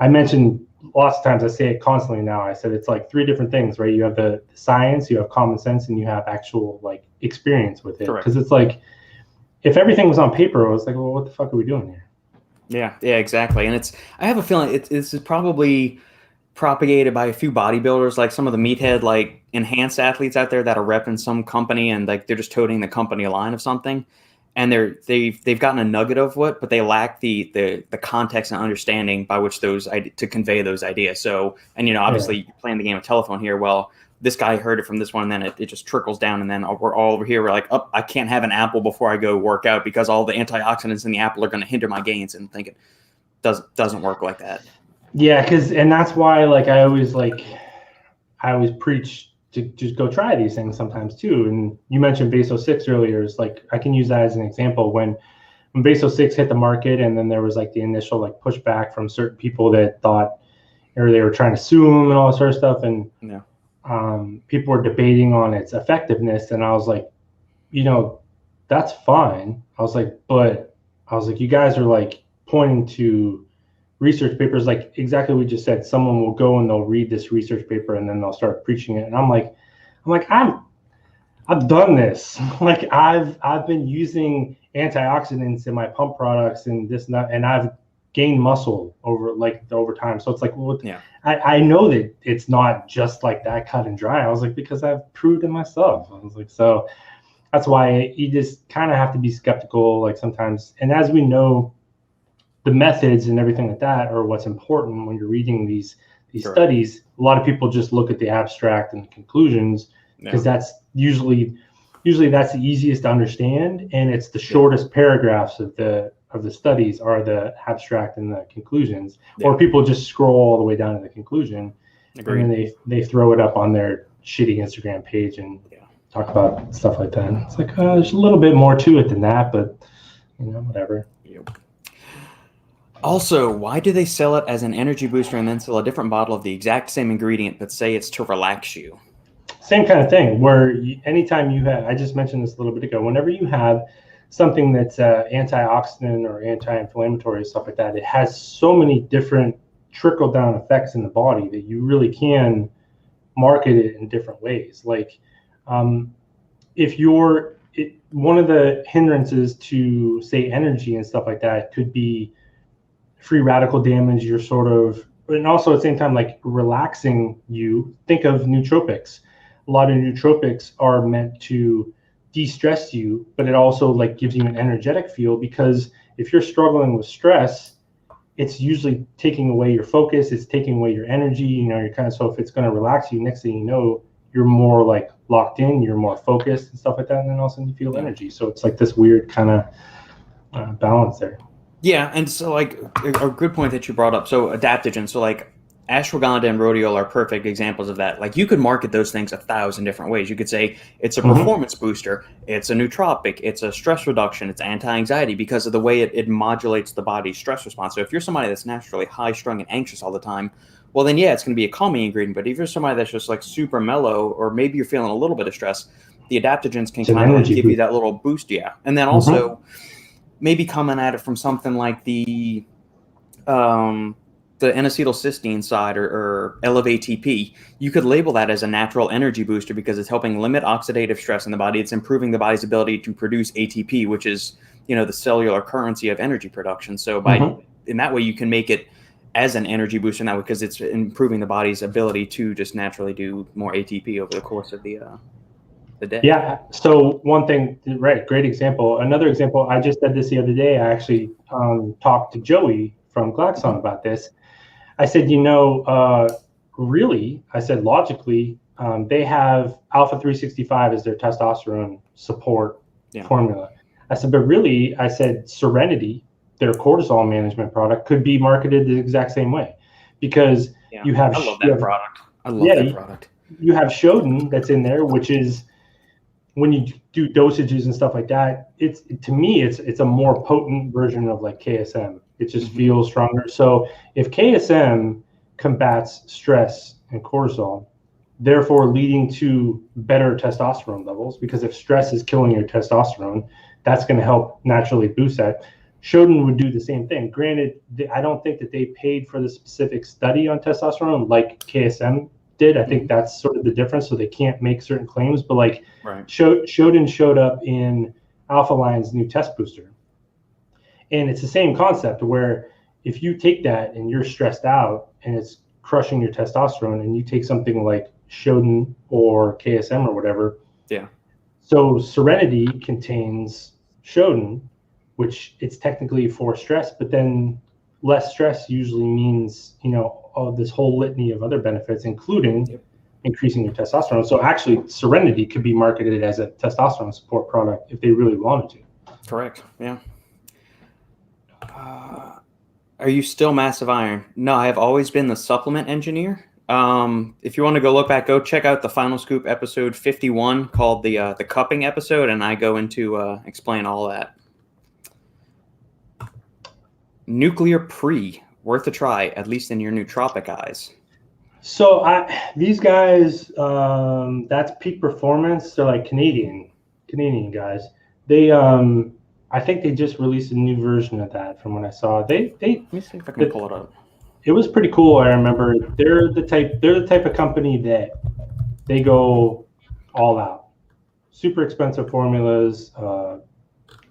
I mentioned lots of times, I say it constantly now. I said it's like three different things, right? You have the science, you have common sense, and you have actual like experience with it. Because it's like if everything was on paper, I was like, well, what the fuck are we doing here? Yeah, exactly. And I have a feeling this is probably propagated by a few bodybuilders, like some of the meathead, like enhanced athletes out there that are repping some company and like they're just toting the company line of something, and they've gotten a nugget of what, but they lack the context and understanding by which to convey those ideas. So, and obviously you're playing the game of telephone here. Well, this guy heard it from this one, and then it just trickles down, and then we're all over here. We're like, oh, I can't have an apple before I go work out because all the antioxidants in the apple are going to hinder my gains, and think it doesn't work like that. Yeah, and that's why I always preach to just go try these things sometimes too. And you mentioned Baso 6 earlier. It's like I can use that as an example. When Baso 6 hit the market, and then there was like the initial like pushback from certain people that thought, or they were trying to sue them and all that sort of stuff, and people were debating on its effectiveness. And I was like, that's fine. I was like, you guys are like pointing to research papers, like exactly what you just said. Someone will go and they'll read this research paper and then they'll start preaching it. And I've done this. Like I've been using antioxidants in my pump products and this and that, and I've gained muscle over time. So it's like, well, I know that it's not just like that cut and dry. I was like, because I've proved it myself. I was like, so that's why you just kind of have to be skeptical, like sometimes. And as we know, the methods and everything like that are what's important when you're reading these studies. A lot of people just look at the abstract and the conclusions because that's usually that's the easiest to understand, and it's the shortest paragraphs of the studies are the abstract and the conclusions. Or people just scroll all the way down to the conclusion. Agreed. And then they throw it up on their shitty Instagram page and talk about stuff like that. It's like there's a little bit more to it than that, but whatever. Also, why do they sell it as an energy booster and then sell a different bottle of the exact same ingredient but say it's to relax you? Same kind of thing, where anytime you have, I just mentioned this a little bit ago, whenever you have something that's antioxidant or anti-inflammatory, stuff like that, it has so many different trickle-down effects in the body that you really can market it in different ways. Like if one of the hindrances to, say, energy and stuff like that could be free radical damage. You're sort of, and also at the same time, like relaxing you. Think of nootropics. A lot of nootropics are meant to de-stress you, but it also like gives you an energetic feel, because if you're struggling with stress, it's usually taking away your focus. It's taking away your energy. You're kind of, so if it's going to relax you, next thing you know, you're more like locked in, you're more focused and stuff like that. And then all of a sudden you feel energy. So it's like this weird kind of balance there. Yeah, and so like a good point that you brought up. So adaptogens, so like ashwagandha and rhodiola are perfect examples of that. Like you could market those things 1,000 different ways. You could say it's a performance booster, it's a nootropic, it's a stress reduction, it's anti-anxiety, because of the way it modulates the body's stress response. So if you're somebody that's naturally high-strung and anxious all the time, well then it's going to be a calming ingredient. But if you're somebody that's just like super mellow, or maybe you're feeling a little bit of stress, the adaptogens can kind of give you that little boost. Yeah, and then also maybe coming at it from something like the N-acetylcysteine side or Elevate-ATP, you could label that as a natural energy booster because it's helping limit oxidative stress in the body. It's improving the body's ability to produce ATP, which is, the cellular currency of energy production. So in that way, you can make it as an energy booster now because it's improving the body's ability to just naturally do more ATP over the course of the day. Yeah. So one thing, right? Great example. Another example, I just said this the other day. I actually talked to Joey from Glaxon about this. I said, really, I said, logically, they have Alpha 365 as their testosterone support formula. I said, but really, I said, Serenity, their cortisol management product, could be marketed the exact same way, because you have. I love that product. I love that product. You have Shodan that's in there, which is, when you do dosages and stuff like that, to me it's a more potent version of like KSM. It just feels stronger. So if KSM combats stress and cortisol, therefore leading to better testosterone levels, because if stress is killing your testosterone, that's going to help naturally boost that. Shodan would do the same thing. Granted, I don't think that they paid for the specific study on testosterone like KSM did. I think that's sort of the difference, so they can't make certain claims. But like Shodan showed up in Alpha Line's new test booster. And it's the same concept where if you take that and you're stressed out and it's crushing your testosterone, and you take something like Shodan or KSM or whatever. Yeah. So Serenity contains Shodan, which it's technically for stress, but then less stress usually means, this whole litany of other benefits, including increasing your testosterone. So actually Serenity could be marketed as a testosterone support product if they really wanted to. Correct. Yeah. Are you still Massive Iron? No, I have always been the supplement engineer. If you want to go look back, go check out the Final Scoop episode 51 called the cupping episode, and I go into explain all that. Nuclear Pre, worth a try, at least in your nootropic eyes. So these guys, that's Peak Performance. They're like Canadian guys. They I think they just released a new version of that from what I saw. Let me see if I can pull it up. It was pretty cool. I remember they're the type of company that they go all out. Super expensive formulas,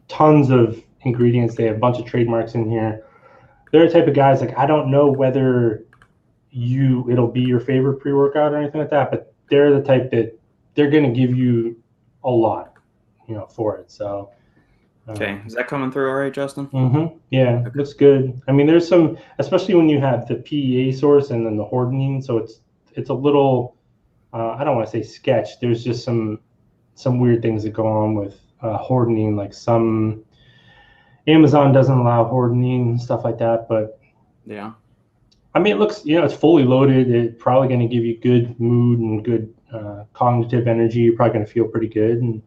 tons of ingredients. They have a bunch of trademarks in here. They're the type of guys, like, I don't know whether it'll be your favorite pre-workout or anything like that, but they're the type that they're going to give you a lot, for it. So. Okay, is that coming through all right, Justin? Mm-hmm. Yeah, it looks good. I mean, there's some, especially when you have the PEA source and then the hordenine, so it's a little, I don't want to say sketch. There's just some weird things that go on with hordenine, like some Amazon doesn't allow hordenine and stuff like that. But yeah, I mean, it looks, it's fully loaded. It's probably going to give you good mood and good cognitive energy. You're probably going to feel pretty good and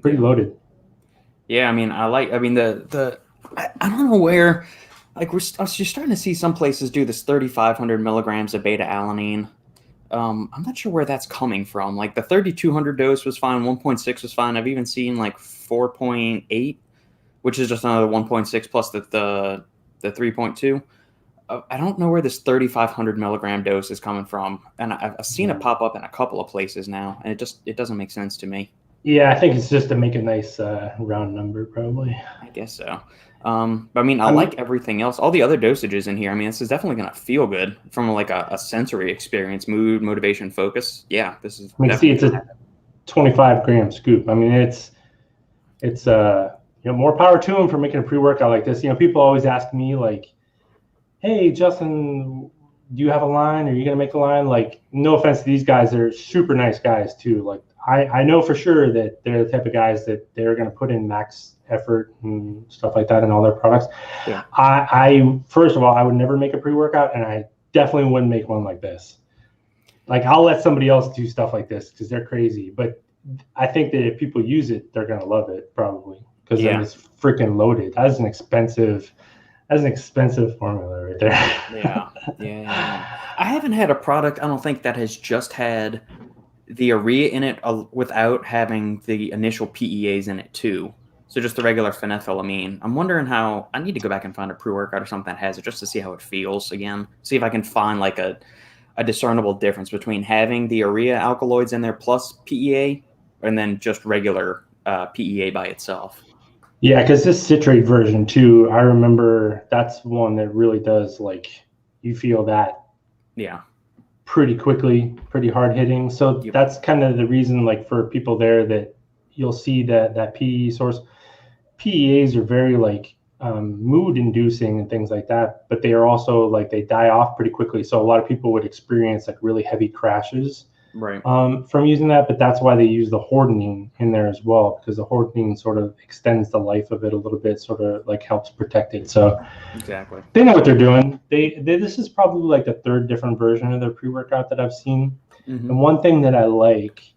pretty loaded. Yeah, I mean, I don't know where, like, you're starting to see some places do this 3,500 milligrams of beta alanine. I'm not sure where that's coming from. Like the 3,200 dose was fine, 1.6 was fine. I've even seen like 4.8, which is just another 1.6 plus the 3.2. I don't know where this 3,500 milligram dose is coming from, and I've seen it pop up in a couple of places now, and it doesn't make sense to me. Yeah, I think it's just to make a nice round number, probably. I guess so. But I mean, I like everything else. All the other dosages in here. I mean, this is definitely going to feel good from like a sensory experience, mood, motivation, focus. Yeah, this is. I mean, see, it's a 25-gram scoop. I mean, it's more power to them for making a pre-workout like this. People always ask me like, "Hey, Justin, do you have a line? Are you going to make a line?" Like, no offense to these guys, they're super nice guys too. Like, I know for sure that they're the type of guys that they're going to put in max effort and stuff like that in all their products. Yeah. I first of all, I would never make a pre-workout, and I definitely wouldn't make one like this. Like, I'll let somebody else do stuff like this because they're crazy. But I think that if people use it, they're going to love it probably because it's freaking loaded. That's an expensive formula right there. Yeah. I haven't had a product, I don't think, that has just had the urea in it without having the initial PEAs in it too. So just the regular phenethylamine. I'm wondering how, I need to go back and find a pre-workout or something that has it just to see how it feels again. See if I can find like a discernible difference between having the urea alkaloids in there plus PEA and then just regular PEA by itself. Yeah, because this citrate version too, I remember that's one that really does, like, you feel that pretty quickly, pretty hard hitting. So that's kind of the reason, like, for people there that you'll see that PE source. PEAs are very like mood inducing and things like that, but they are also like they die off pretty quickly. So a lot of people would experience like really heavy crashes from using that, but that's why they use the hordenine in there as well, because the hordenine sort of extends the life of it a little bit, sort of like helps protect it. So exactly, they know what they're doing. This is probably like the third different version of their pre-workout that I've seen. And one thing that I like,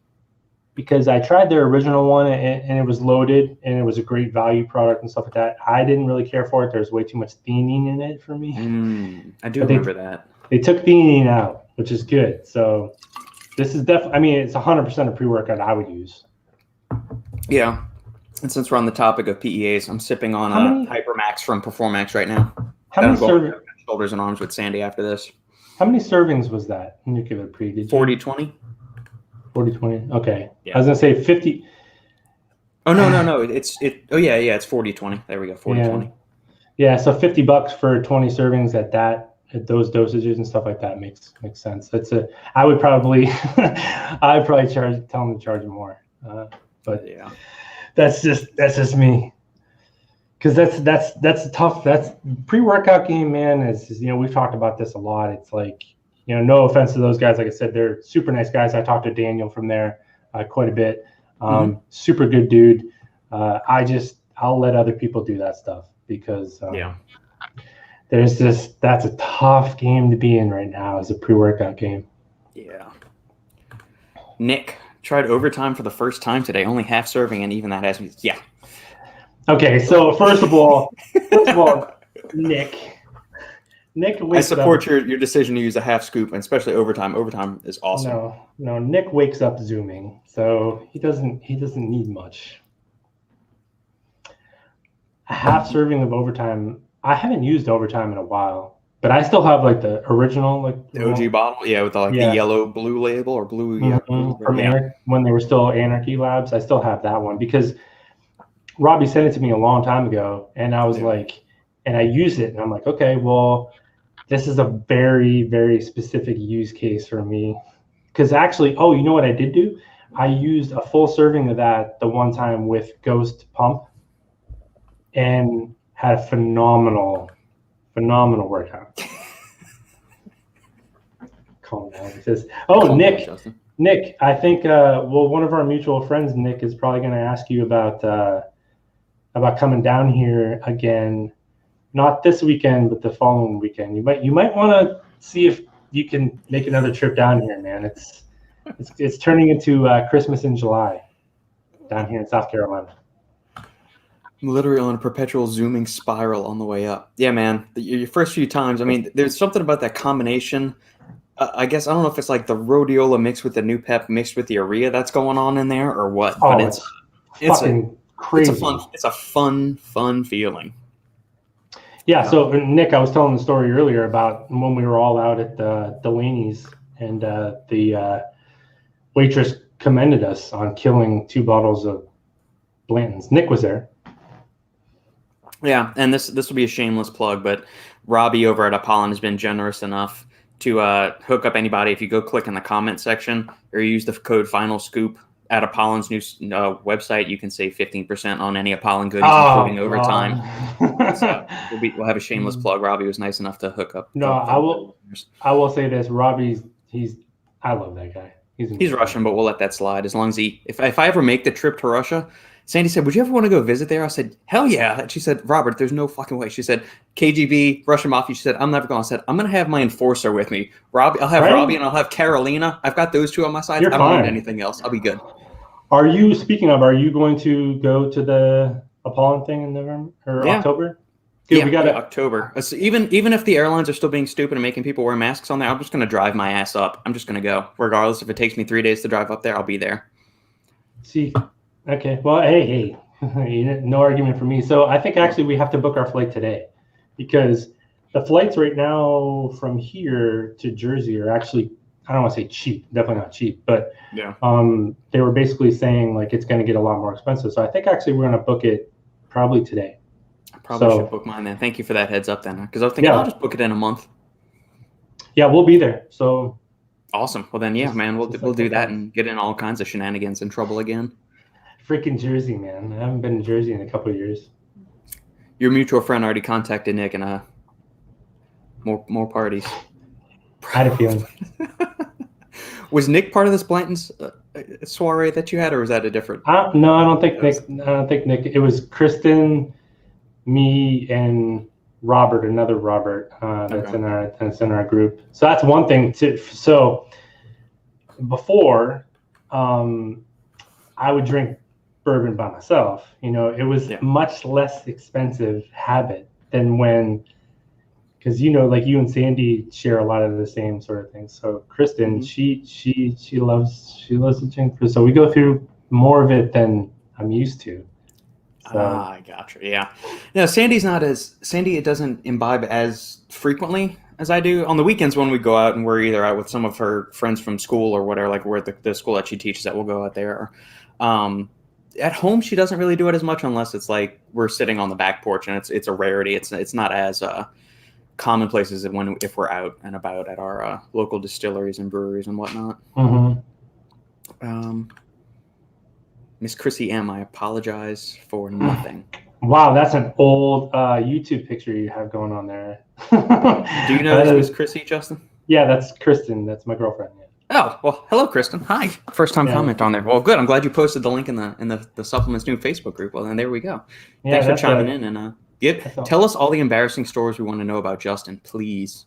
because I tried their original one and it was loaded and it was a great value product and stuff like that, I didn't really care for it. There's way too much theanine in it for me. I do remember that. They took theanine out, which is good. So This is definitely. I mean, it's 100% a pre-workout I would use. Yeah. And since we're on the topic of PEAs, I'm sipping on Hypermax from Performax right now. How many servings? Shoulders and arms with Sandy after this. How many servings was that when you give it pre? Did 40-20. 40-20. Okay. Yeah. I was gonna say 50. Oh no. It's 40-20. There we go. 40-20. Yeah. So $50 for 20 servings at those dosages and stuff like that makes sense. I would probably tell them to charge more. But yeah, that's just me. Because that's tough. That's pre-workout game, man. Is we've talked about this a lot. It's like, no offense to those guys. Like I said, they're super nice guys. I talked to Daniel from there quite a bit. Super good dude. I'll let other people do that stuff because that's a tough game to be in right now as a pre-workout game. Yeah. Nick tried overtime for the first time today, only half serving, and even that has me. Yeah. Okay, so first of all, Nick wakes I support your decision to use a half scoop, and especially overtime. Overtime is awesome. No, Nick wakes up zooming, so he doesn't need much. A half serving of overtime. I haven't used overtime in a while, but I still have like the original, like the OG bottle, with the yellow blue label or blue. From when they were still Anarchy Labs. I still have that one because Robbie sent it to me a long time ago, and I was like, and I used it, and I'm like, okay, well, this is a very, very specific use case for me. Because actually, you know what I did do? I used a full serving of that the one time with Ghost Pump, and had a phenomenal workout. Calm down. It says, Nick, I think one of our mutual friends, Nick, is probably going to ask you about coming down here again, not this weekend, but the following weekend. You might want to see if you can make another trip down here, man. It's turning into Christmas in July down here in South Carolina. I'm literally on a perpetual zooming spiral on the way up. Yeah, man. Your first few times, I mean, there's something about that combination. I guess I don't know if it's like the rhodiola mixed with the new pep mixed with the urea that's going on in there or what. Oh, but it's fucking crazy. It's a fun feeling. Yeah. So Nick, I was telling the story earlier about when we were all out at Delaney's, and the waitress commended us on killing 2 bottles of Blanton's. Nick was there. Yeah, and this will be a shameless plug, but Robbie over at Apollon has been generous enough to hook up anybody. If you go click in the comment section or use the code FINALSCOOP at Apollon's new website, you can save 15% on any Apollon goodies, including overtime. So we'll have a shameless plug. Robbie was nice enough to hook up. No, I will say this. Robbie's I love that guy. He's Russian, but we'll let that slide as long as if I ever make the trip to Russia. Sandy said, would you ever want to go visit there? I said, hell yeah. And she said, Robert, there's no fucking way. She said, KGB, Russian Mafia. She said, I'm never going. I said, I'm going to have my enforcer with me. I'll have Robbie and I'll have Carolina. I've got those 2 on my side. I don't need anything else. I'll be good. Are you going to go to the Apollon thing in November or October? Dude, we got October. So even if the airlines are still being stupid and making people wear masks on there, I'm just going to drive my ass up. I'm just going to go. Regardless if it takes me 3 days to drive up there, I'll be there. See. Okay. Well, hey, no argument for me. So I think actually we have to book our flight today because the flights right now from here to Jersey are actually, I don't want to say cheap, definitely not cheap, but they were basically saying like it's going to get a lot more expensive. So I think actually we're going to book it probably today. I probably should book mine then. Thank you for that heads up then, because I was thinking I'll just book it in a month. Yeah, we'll be there. So awesome. Well then, man, we'll do that and get in all kinds of shenanigans and trouble again. Freaking Jersey, man. I haven't been to Jersey in a couple of years. Your mutual friend already contacted Nick and more parties. I had a feeling. Was Nick part of this Blanton's soiree that you had, or was that a different? No, I don't think Nick. It was Kristen, me, and Robert, another Robert that's in our group. So that's one thing too. So before, I would drink bourbon by myself. It was much less expensive habit than when because like you and Sandy share a lot of the same sort of things. So Kristen, she loves the junk food. So we go through more of it than I'm used to. So. I gotcha. Yeah. No, Sandy it doesn't imbibe as frequently as I do. On the weekends when we go out and we're either out with some of her friends from school or whatever, like we're at the school that she teaches at, we'll go out there. At home, she doesn't really do it as much unless it's like we're sitting on the back porch and it's a rarity. It's not as commonplace as if we're out and about at our local distilleries and breweries and whatnot. Miss Chrissy M, I apologize for nothing. Wow, that's an old YouTube picture you have going on there. Do you know Miss Chrissy, Justin? Yeah, that's Kristen. That's my girlfriend. Yeah. Oh, well, hello, Kristen. Hi. First time comment on there. Well, good. I'm glad you posted the link in the Supplements New Facebook group. Well, then there we go. Thanks for chiming in and tell us all the embarrassing stories we want to know about Justin, please.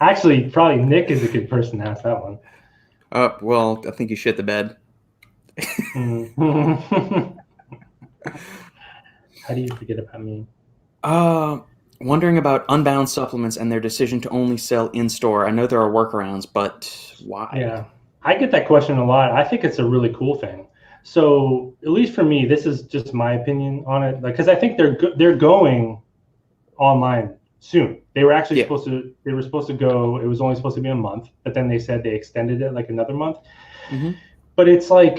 Actually, probably Nick is a good person to ask that one. Well, I think you shit the bed. How do you forget about me? Wondering about Unbound supplements and their decision to only sell in-store. I know there are workarounds, but why? Yeah, I get that question a lot. I think it's a really cool thing. So at least for me, this is just my opinion on it. Like, because I think they're going online soon. They were actually supposed to go. It was only supposed to be a month, but then they said they extended it like another month. But it's like,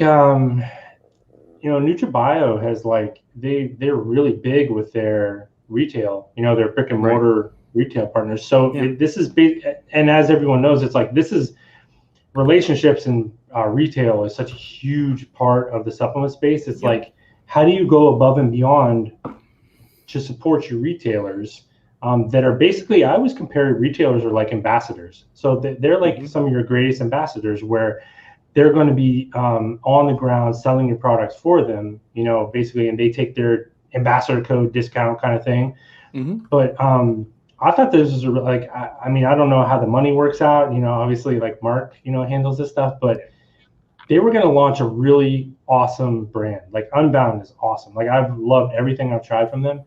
NutraBio has like they're really big with their retail. Their brick and mortar retail partners. So this is big, and as everyone knows, it's like this is relationships and retail is such a huge part of the supplement space. It's like, how do you go above and beyond to support your retailers? That are basically, I always compare retailers are like ambassadors. So they're like some of your greatest ambassadors, where they're going to be on the ground selling your products for them, basically, and they take their ambassador code discount kind of thing. But I thought this was like, I mean, I don't know how the money works out. Obviously, like Mark, handles this stuff, but they were going to launch a really awesome brand. Like Unbound is awesome. Like I've loved everything I've tried from them.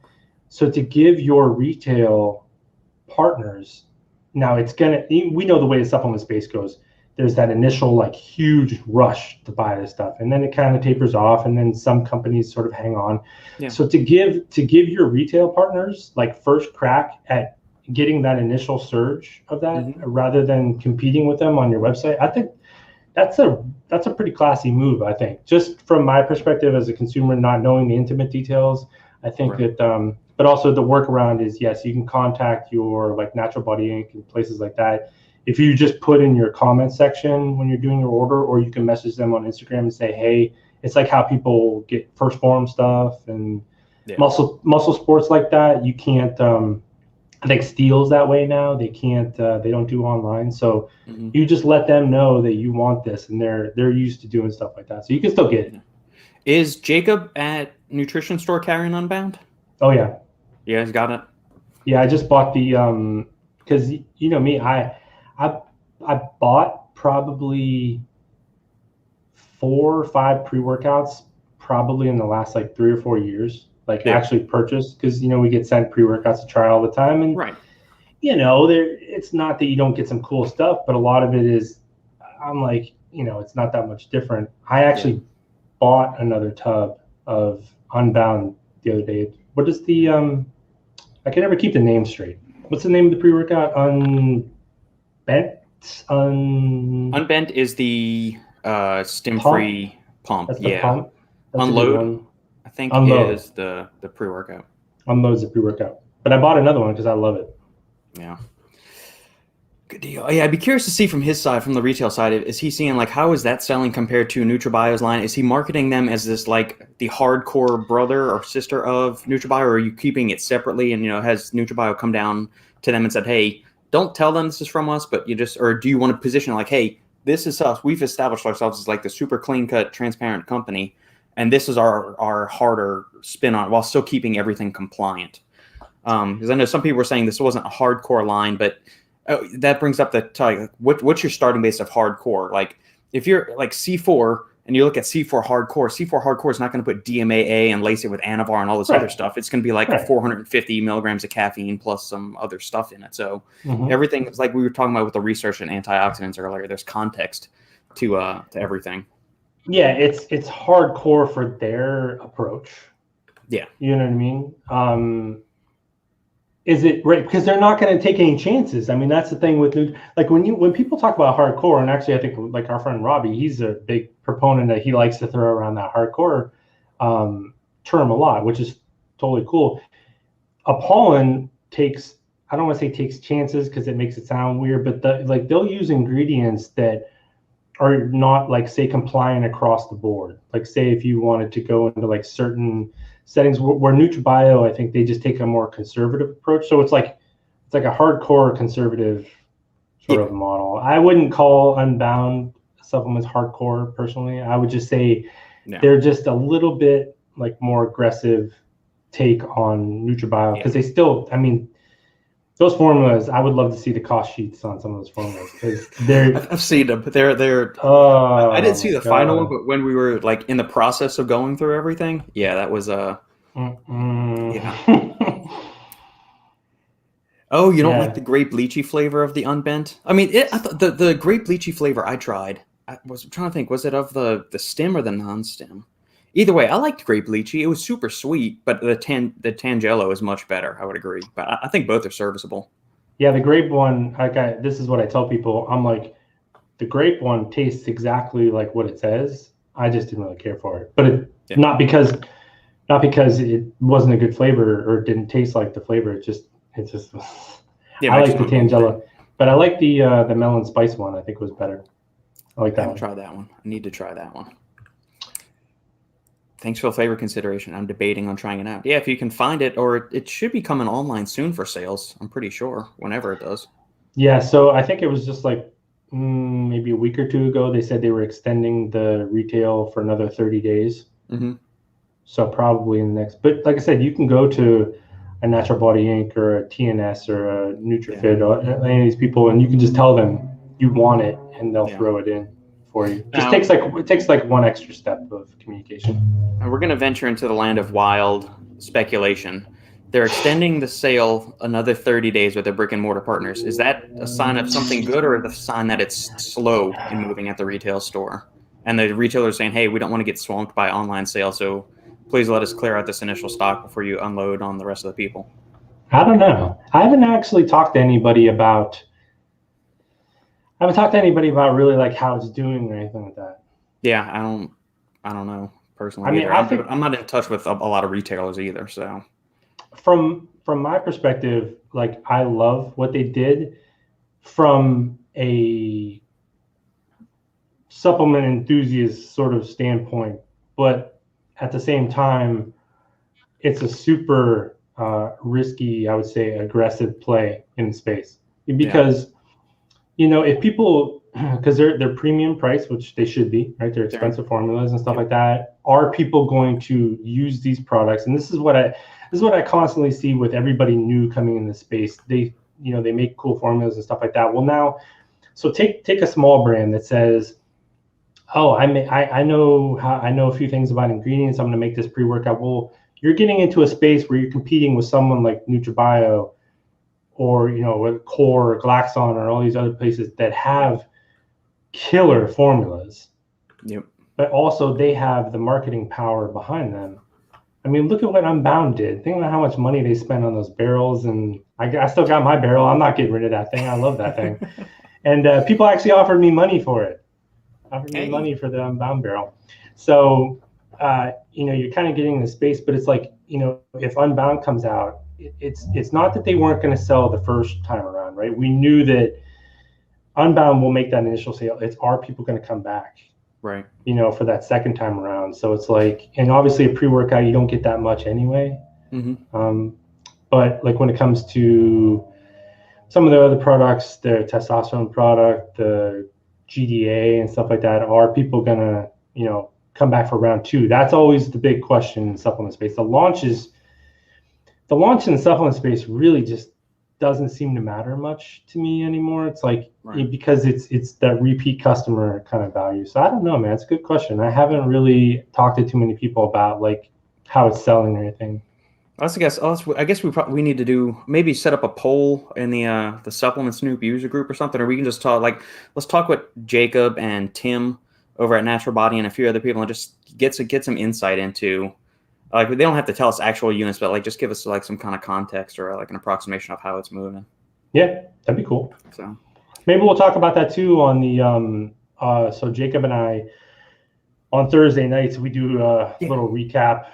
So to give your retail partners, now we know the way the supplement space goes. There's that initial like huge rush to buy this stuff, and then it kind of tapers off, and then some companies sort of hang on. So to give your retail partners like first crack at getting that initial surge of that, rather than competing with them on your website, I think that's a pretty classy move. I think, just from my perspective as a consumer, not knowing the intimate details, I think that. But also the workaround is, yes, you can contact your like Natural Body Inc. and places like that. If you just put in your comment section when you're doing your order, or you can message them on Instagram and say, hey, it's like how people get First Form stuff and muscle sports like that. You can't, I think Steel's that way now. They can't, they don't do online. So you just let them know that you want this, and they're used to doing stuff like that. So you can still get it. Is Jacob at Nutrition Store carrying Unbound? Oh yeah. You guys got it? Yeah, I just bought the because me, I bought probably 4 or 5 pre-workouts probably in the last like 3 or 4 years. Like actually purchased, because we get sent pre-workouts to try all the time, and it's not that you don't get some cool stuff, but a lot of it is, I'm like, it's not that much different. I actually bought another tub of Unbound the other day. What is the I can never keep the name straight. What's the name of the pre-workout? Unbent is the stim-free pump. That's the pump. That's Unload, I think, is the pre-workout. Unload's the pre-workout. But I bought another one because I love it. Yeah. Good deal. Yeah, I'd be curious to see from his side, from the retail side, is he seeing like how is that selling compared to NutraBio's line? Is he marketing them as this like the hardcore brother or sister of NutraBio, or are you keeping it separately? And has NutraBio come down to them and said, "Hey, don't tell them this is from us," but or do you want to position like, "Hey, this is us. We've established ourselves as like the super clean cut, transparent company, and this is our harder spin on it, while still keeping everything compliant." Because I know some people were saying this wasn't a hardcore line, but that brings up the what's your starting base of hardcore? Like if you're like C4 And you look at C4 Hardcore. C4 Hardcore is not going to put DMAA and lace it with Anavar and all this other stuff. It's going to be like 450 milligrams of caffeine plus some other stuff in it. So everything is like we were talking about with the research and antioxidants earlier. There's context to everything. Yeah, it's hardcore for their approach. Yeah, you know what I mean. Is it right? Because they're not going to take any chances. I mean, that's the thing with like when people talk about hardcore, and actually I think like our friend Robbie, he's a big proponent that he likes to throw around that hardcore term a lot, which is totally cool. Apollon takes, I don't want to say takes chances because it makes it sound weird, but they'll use ingredients that are not like say compliant across the board. Like say if you wanted to go into like certain settings where NutraBio, I think they just take a more conservative approach. So it's like a hardcore conservative sort of model. I wouldn't call Unbound supplements hardcore personally. I would just say they're just a little bit like more aggressive take on NutraBio because they still, I mean, those formulas, I would love to see the cost sheets on some of those formulas because I've seen them, but they're. I didn't see the final one, but when we were like in the process of going through everything, that was yeah. Oh, you don't like the grape lychee flavor of the Unbent? I mean, I thought the grape lychee flavor I tried. I was trying to think, was it of the stem or the non-stem? Either way, I liked grape lychee. It was super sweet, but the Tangelo is much better. I would agree, but I think both are serviceable. Yeah, the grape one. This is what I tell people. I'm like, the grape one tastes exactly like what it says. I just didn't really care for it, but not because it wasn't a good flavor or didn't taste like the flavor. It just. I like the Tangelo, but I like the melon spice one. I think was better. I like that. I haven't tried that one. I need to try that one. Thanks for the flavor consideration. I'm debating on trying it out. Yeah, if you can find it, or it should be coming online soon for sales. I'm pretty sure, whenever it does. Yeah, so I think it was just like maybe a week or two ago. They said they were extending the retail for another 30 days. So probably in the next. But like I said, you can go to a Natural Body Inc. or a TNS or a NutriFit or any of these people, and you can just tell them you want it, and they'll throw it in for you. It takes like one extra step of communication. And we're going to venture into the land of wild speculation. They're extending the sale another 30 days with their brick and mortar partners. Is that a sign of something good, or a sign that it's slow in moving at the retail store? And the retailer's saying, hey, we don't want to get swamped by online sales, so please let us clear out this initial stock before you unload on the rest of the people. I don't know. I haven't actually talked to anybody about really like how it's doing or anything like that. Yeah, I don't know personally. I mean, I'm not in touch with a lot of retailers either. So from my perspective, like I love what they did from a supplement enthusiast sort of standpoint, but at the same time, it's a super risky, I would say, aggressive play in space because, if people, because they're premium price, which they should be, right? They're expensive formulas and stuff like that. Are people going to use these products? And this is what I constantly see with everybody new coming in the space. They make cool formulas and stuff like that. Well, now, so take a small brand that says, oh, I know a few things about ingredients. I'm going to make this pre-workout. Well, you're getting into a space where you're competing with someone like NutraBio or, with Core or Glaxon or all these other places that have killer formulas. Yep. But also they have the marketing power behind them. I mean, look at what Unbound did. Think about how much money they spent on those barrels. And I still got my barrel. I'm not getting rid of that thing. I love that thing. And people actually offered me money for it. Offered me money for the Unbound barrel. So, you're kind of getting in the space, but it's like, if Unbound comes out, it's not that they weren't going to sell the first time around, right? We knew that Unbound will make that initial sale. It's are people going to come back, right? For that second time around. So it's like, and obviously a pre-workout, you don't get that much anyway. But like when it comes to some of the other products, the testosterone product, the GDA and stuff like that, are people going to, come back for round two? That's always the big question in the supplement space. The launch in the supplement space really just doesn't seem to matter much to me anymore. It's like Right. because it's that repeat customer kind of value. So I don't know, man. It's a good question. I haven't really talked to too many people about like how it's selling or anything. I guess we need to do maybe set up a poll in the Supplement Snoop user group or something, or we can just talk like let's talk with Jacob and Tim over at Natural Body and a few other people and just get some insight into like they don't have to tell us actual units, but like just give us like some kind of context or like an approximation of how it's moving. Yeah, that'd be cool. So maybe we'll talk about that too on the so Jacob and I on Thursday nights we do a little recap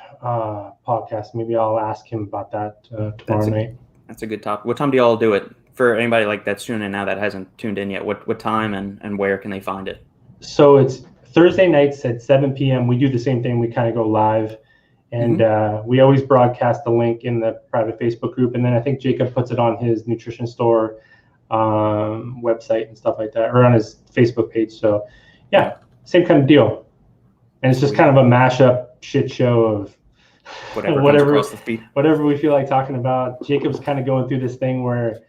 podcast. Maybe I'll ask him about that tomorrow night. That's a good topic. What time do y'all do it? For anybody like that's tuning in now that hasn't tuned in yet, what time and where can they find it? So it's Thursday nights at 7 p.m. We do the same thing. We kind of go live. And we always broadcast the link in the private Facebook group. And then I think Jacob puts it on his nutrition store website and stuff like that, or on his Facebook page. So, yeah, same kind of deal. And it's just kind of a mashup shit show of whatever we feel like talking about. Jacob's kind of going through this thing where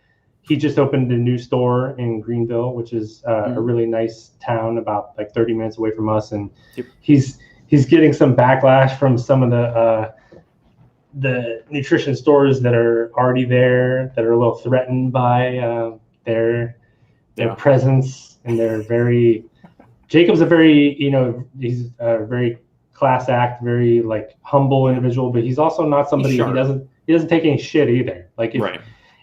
he just opened a new store in Greenville, which is a really nice town about like 30 minutes away from us. And he's getting some backlash from some of the nutrition stores that are already there that are a little threatened by their presence, and Jacob's a very he's a very class act, very like humble individual, but he's also not somebody he doesn't take any shit either. Like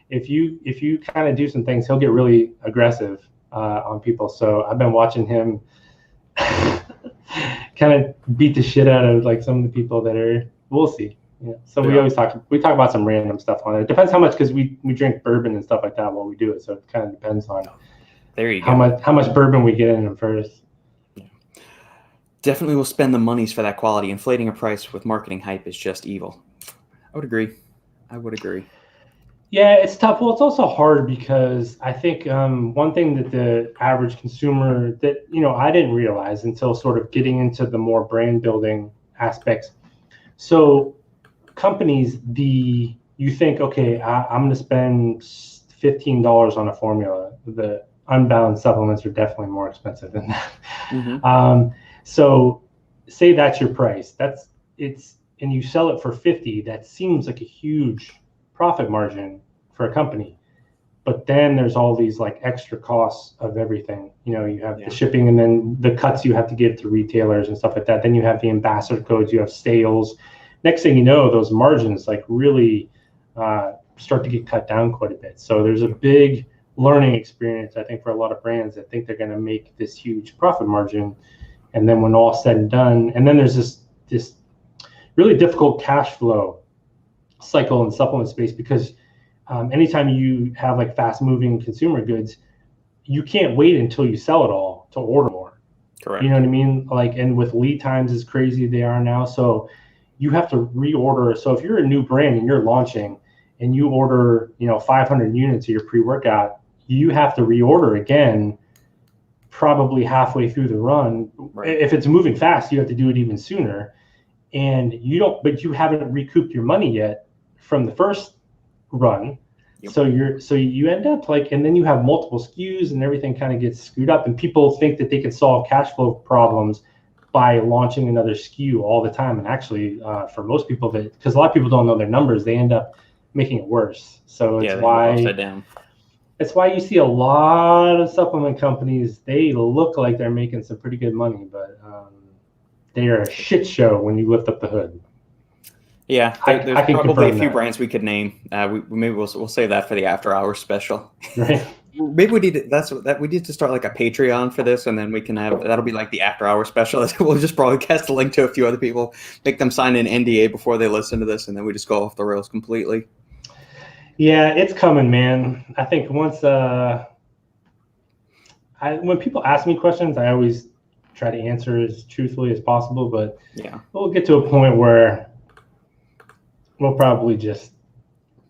if you kind of do some things, he'll get really aggressive on people. So I've been watching him kind of beat the shit out of like some of the people that are. We'll see. Yeah. So we always talk about some random stuff on it. It depends how much, because we drink bourbon and stuff like that while we do it. So it kind of depends on how much bourbon we get in them first. Yeah. Definitely will spend the monies for that quality. Inflating a price with marketing hype is just evil. I would agree. Yeah, it's tough. Well, it's also hard because I think one thing that the average consumer that, I didn't realize until sort of getting into the more brand building aspects. So companies, you think, okay, I'm going to spend $15 on a formula. The Unbound supplements are definitely more expensive than that. So say that's your price. And you sell it for $50. That seems like a huge profit margin for a company, but then there's all these like extra costs of everything. You have the shipping, and then the cuts you have to give to retailers and stuff like that. Then you have the ambassador codes, you have sales. Next thing you know, those margins like really start to get cut down quite a bit. So there's a big learning experience, I think, for a lot of brands that think they're going to make this huge profit margin, and then when all said and done, and then there's this really difficult cash flow cycle in the supplement space, because anytime you have like fast moving consumer goods, you can't wait until you sell it all to order more. Correct. You know what I mean? Like, and with lead times as crazy they are now, so you have to reorder. So if you're a new brand and you're launching and you order 500 units of your pre-workout, you have to reorder again probably halfway through the run. If it's moving fast, you have to do it even sooner, and but you haven't recouped your money yet from the first run. So you end up like, and then you have multiple SKUs and everything kind of gets screwed up, and people think that they can solve cash flow problems by launching another SKU all the time. And actually for most people, because a lot of people don't know their numbers, they end up making it worse. So it's why you see a lot of supplement companies, they look like they're making some pretty good money, but they are a shit show when you lift up the hood. Yeah, there's probably a few brands we could name. Maybe we'll save that for the after hours special. Right. Maybe we need we need to start like a Patreon for this, and then we can that'll be like the after hour special. We'll just broadcast a link to a few other people, make them sign an NDA before they listen to this, and then we just go off the rails completely. Yeah, it's coming, man. I think once when people ask me questions, I always try to answer as truthfully as possible, but we'll get to a point where we'll probably just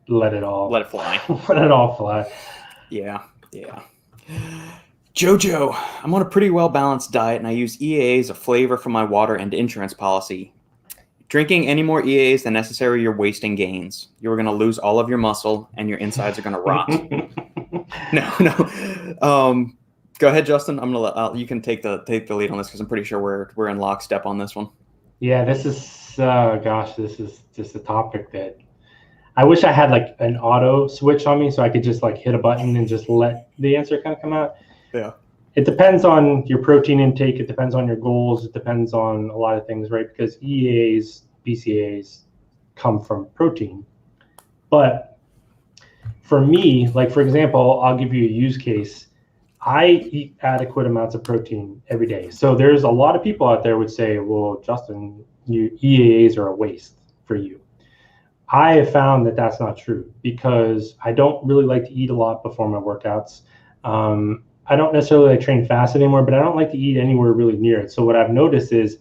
let it fly. Let it all fly. Yeah. Jojo, I'm on a pretty well-balanced diet, and I use EAA as a flavor for my water and insurance policy. Drinking any more EAAs than necessary, you're wasting gains. You're going to lose all of your muscle, and your insides are going to rot. No. Go ahead, Justin. I'm gonna let you can take the lead on this because I'm pretty sure we're in lockstep on this one. Yeah, this is this is just a topic that I wish I had like an auto switch on me so I could just like hit a button and just let the answer kind of come out. Yeah. It depends on your protein intake. It depends on your goals. It depends on a lot of things, right? Because EAAs, BCAAs come from protein. But for me, like for example, I'll give you a use case. I eat adequate amounts of protein every day. So there's a lot of people out there would say, well, Justin, EAAs are a waste for you. I have found that that's not true because I don't really like to eat a lot before my workouts. I don't necessarily like train fast anymore, but I don't like to eat anywhere really near it. So what I've noticed is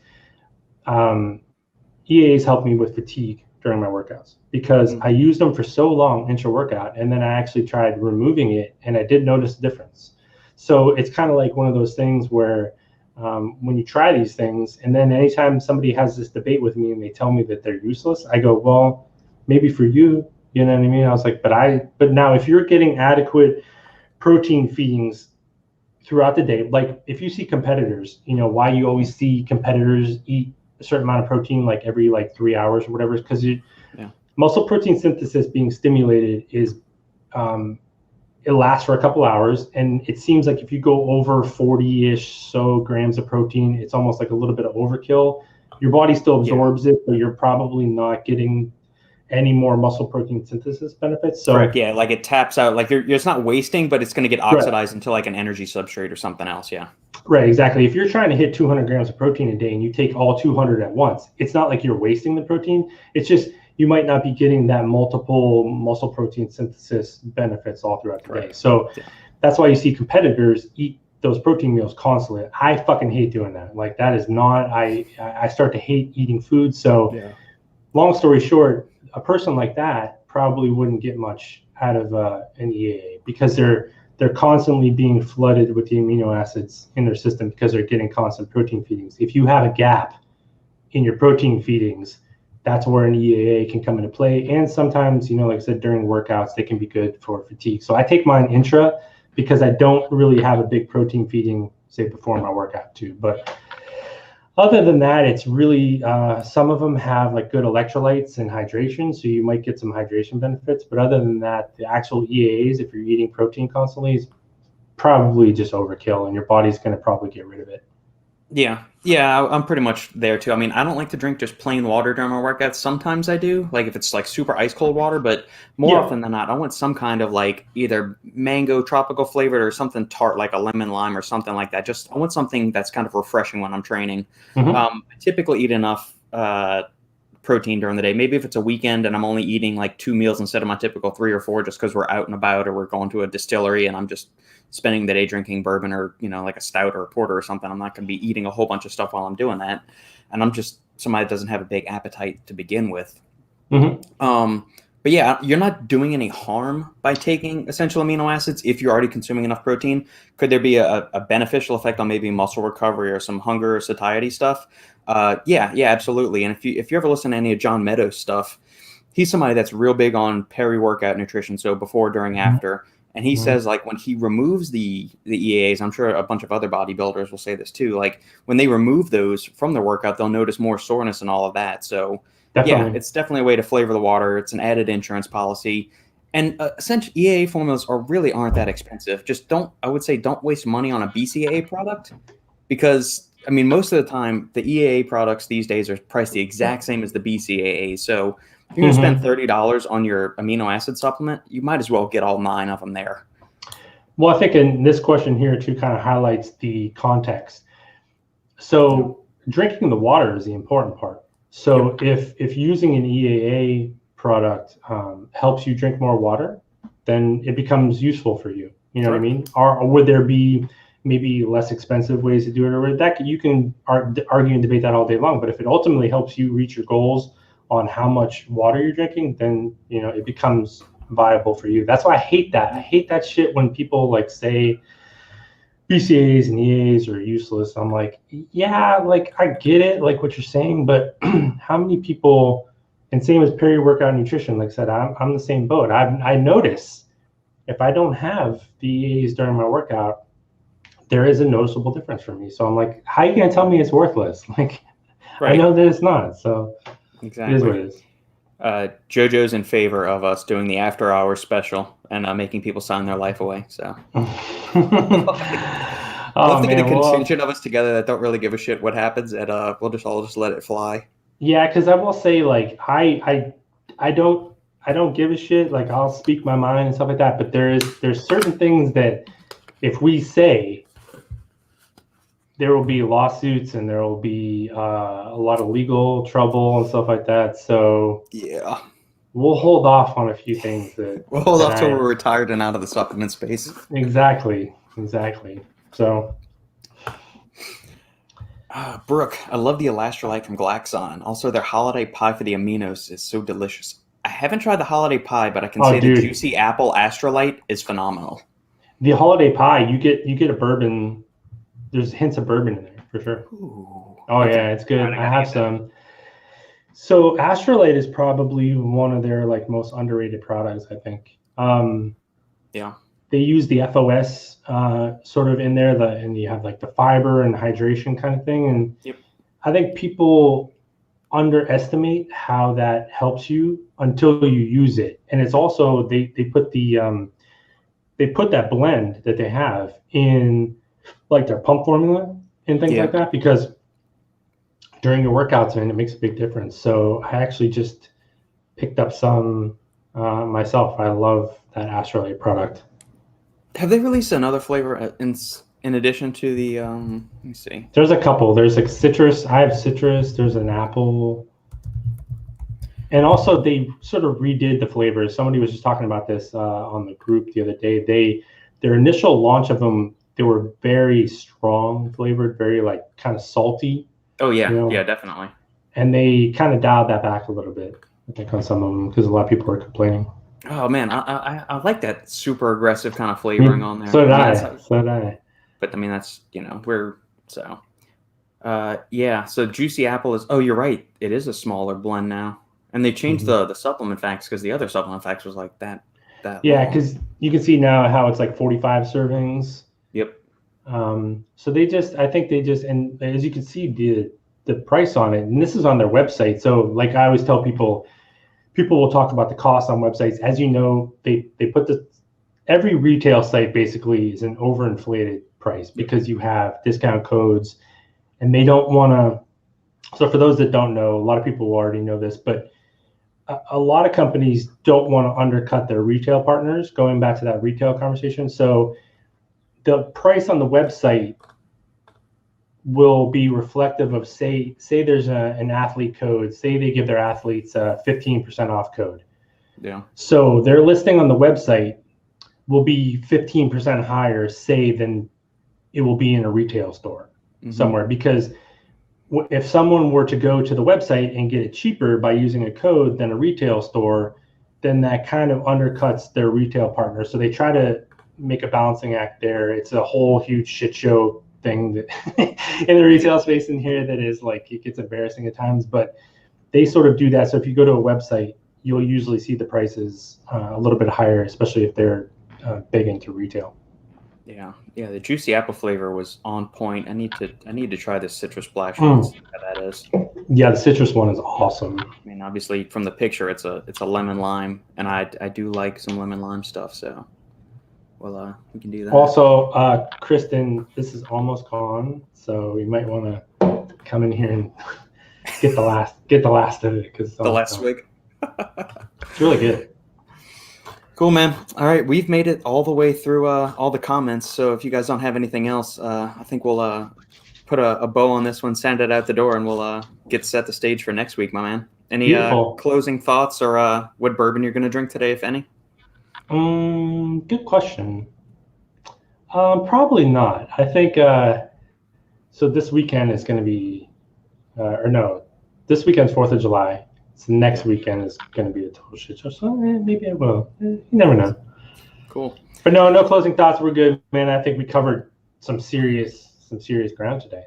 EAAs help me with fatigue during my workouts because I used them for so long intra-workout, and then I actually tried removing it, and I did notice a difference. So it's kind of like one of those things where when you try these things, and then anytime somebody has this debate with me and they tell me that they're useless, I go, well, maybe for you, you know what I mean? I was like, but now if you're getting adequate protein feedings throughout the day, like if you see competitors, you know, why you always see competitors eat a certain amount of protein like every like 3 hours or whatever, is because muscle protein synthesis being stimulated is it lasts for a couple hours, and it seems like if you go over 40-ish so grams of protein, it's almost like a little bit of overkill. Your body still absorbs it, but you're probably not getting any more muscle protein synthesis benefits. So correct, yeah, like it taps out, like it's not wasting, but it's going to get oxidized into like an energy substrate or something else. Yeah, right, exactly. If you're trying to hit 200 grams of protein a day and you take all 200 at once, it's not like you're wasting the protein. It's just you might not be getting that multiple muscle protein synthesis benefits all throughout the day. So that's why you see competitors eat those protein meals constantly. I fucking hate doing that. Like that is not, I start to hate eating food. So long story short, a person like that probably wouldn't get much out of an EAA because they're constantly being flooded with the amino acids in their system because they're getting constant protein feedings. If you have a gap in your protein feedings, that's where an EAA can come into play. And sometimes, you know, like I said, during workouts, they can be good for fatigue. So I take mine intra because I don't really have a big protein feeding, say, before my workout too. But other than that, it's really, some of them have like good electrolytes and hydration. So you might get some hydration benefits. But other than that, the actual EAAs, if you're eating protein constantly, is probably just overkill, and your body's going to probably get rid of it. Yeah, I'm pretty much there too. I mean, I don't like to drink just plain water during my workouts. Sometimes I do, like if it's like super ice cold water, but more often than not, I want some kind of like either mango tropical flavored or something tart, like a lemon lime or something like that. Just I want something that's kind of refreshing when I'm training. I typically eat enough protein during the day. Maybe if it's a weekend and I'm only eating like 2 meals instead of my typical 3 or 4, just because we're out and about or we're going to a distillery and I'm just spending the day drinking bourbon or, you know, like a stout or a porter or something. I'm not going to be eating a whole bunch of stuff while I'm doing that. And I'm just somebody that doesn't have a big appetite to begin with. But yeah, you're not doing any harm by taking essential amino acids if you're already consuming enough protein. Could there be a beneficial effect on maybe muscle recovery or some hunger or satiety stuff? Yeah, absolutely. And if you ever listen to any of John Meadows' stuff, he's somebody that's real big on peri-workout nutrition, so before, during, after. And he says, like, when he removes the EAAs, I'm sure a bunch of other bodybuilders will say this too, like, when they remove those from their workout, they'll notice more soreness and all of that. So, yeah, it's definitely a way to flavor the water. It's an added insurance policy. And essentially, EAA formulas aren't that expensive. Just I would say don't waste money on a BCAA product because, I mean, most of the time, the EAA products these days are priced the exact same as the BCAA. So if you're going to spend $30 on your amino acid supplement, you might as well get all 9 of them there. Well, I think in this question here too kind of highlights the context. So drinking the water is the important part. So if using an EAA product helps you drink more water, then it becomes useful for you. You know what I mean? Or would there be maybe less expensive ways to do it, or that you can argue and debate that all day long. But if it ultimately helps you reach your goals on how much water you're drinking, then you know it becomes viable for you. That's why I hate that. I hate that shit when people like say BCAAs and EAs are useless. I'm like, yeah, like I get it, like what you're saying, but how many people, and same as peri-workout nutrition, like I said, I'm the same boat. I notice if I don't have the EAs during my workout, there is a noticeable difference for me. So I'm like, how are you gonna tell me it's worthless? Like, Right. I know that it's not. So Exactly. it is what it is. JoJo's in favor of us doing the after hours special and making people sign their life away. So I'd love to get a contingent of us together that don't really give a shit what happens, and we'll just all just let it fly. Yeah, because I will say, like, I don't give a shit. Like, I'll speak my mind and stuff like that. But there's certain things that if we say, there will be lawsuits and there will be a lot of legal trouble and stuff like that. So yeah, we'll hold off on a few things that we'll hold off till we're retired and out of the supplement space. Exactly. So. Brooke, I love the Elastrolyte from Glaxon. Also, their holiday pie for the aminos is so delicious. I haven't tried the holiday pie, but I can say the juicy apple Astrolite is phenomenal. The holiday pie, you get a bourbon. There's hints of bourbon in there for sure. Ooh, okay. Yeah, it's good. I have some. So Astrolite is probably one of their like most underrated products, I think. Yeah. They use the FOS sort of in there, and you have like the fiber and hydration kind of thing. And yep. I think people underestimate how that helps you until you use it. And it's also they put that blend that they have in like their pump formula and things like that, because during your workouts, man, it makes a big difference. So I actually just picked up some myself. I love that Astrolite product. Have they released another flavor in addition to the let me see. There's a couple. There's like citrus. I have citrus. There's an apple. And also they sort of redid the flavors. Somebody was just talking about this on the group the other day. Their initial launch of them, they were very strong flavored, very like kind of salty. Oh yeah, yeah, definitely. And they kind of dialed that back a little bit, I think, on some of them, because a lot of people were complaining. Oh man, I like that super aggressive kind of flavoring on there. So did I. But I mean, that's yeah. So juicy apple is. Oh, you're right. It is a smaller blend now, and they changed the supplement facts, because the other supplement facts was like that. Yeah, because you can see now how it's like 45 servings. Yep. So I think they just, and as you can see the price on it, and this is on their website. So like I always tell people will talk about the cost on websites. As you know, they put every retail site basically is an overinflated price because you have discount codes, and they don't want to. So for those that don't know, a lot of people will already know this, but a lot of companies don't want to undercut their retail partners, going back to that retail conversation. So the price on the website will be reflective of, say there's an athlete code, say they give their athletes a 15% off code. Yeah. So their listing on the website will be 15% higher, say, than it will be in a retail store somewhere. Because if someone were to go to the website and get it cheaper by using a code than a retail store, then that kind of undercuts their retail partner. So they try to make a balancing act there. It's a whole huge shit show thing that in the retail space in here that is like, it gets embarrassing at times, but they sort of do that. So if you go to a website, you'll usually see the prices a little bit higher, especially if they're big into retail. Yeah, the juicy apple flavor was on point. I need to try this citrus splash and see how that is. Yeah, the citrus one is awesome. I mean, obviously from the picture, it's a lemon lime, and I do like some lemon lime stuff. So, well, we can do that. Also, Kristen, this is almost gone, so we might want to come in here and get the last of it, because the last swig. It's really good. Cool, man. All right, we've made it all the way through all the comments. So if you guys don't have anything else, I think we'll put a bow on this one, send it out the door, and we'll get set the stage for next week, my man. Any closing thoughts or what bourbon you're going to drink today, if any? Good question. Probably not. I think so. This weekend is going to be, this weekend's 4th of July. So next weekend is going to be a total shit show. So maybe I will. You never know. Cool. But no closing thoughts. We're good, man. I think we covered some serious ground today.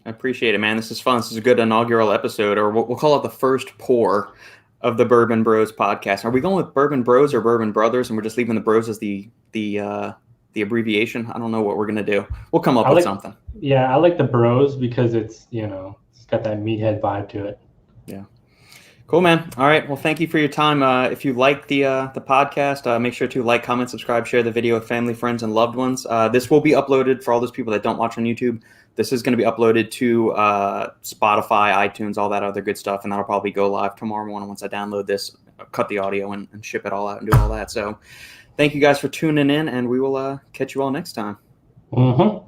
I appreciate it, man. This is fun. This is a good inaugural episode, or we'll call it the first pour of the Bourbon Bros podcast. Are we going with Bourbon Bros or Bourbon Brothers, and we're just leaving the Bros as the abbreviation? I don't know what we're gonna do. We'll come up with something. Yeah, I like the Bros because it's got that meathead vibe to it. Yeah. Cool, man. All right. Well, thank you for your time. If you like the podcast, make sure to like, comment, subscribe, share the video with family, friends, and loved ones. This will be uploaded for all those people that don't watch on YouTube. This is going to be uploaded to Spotify, iTunes, all that other good stuff, and that'll probably go live tomorrow morning once I download this, cut the audio, and ship it all out and do all that. So thank you guys for tuning in, and we will catch you all next time. Mm-hmm.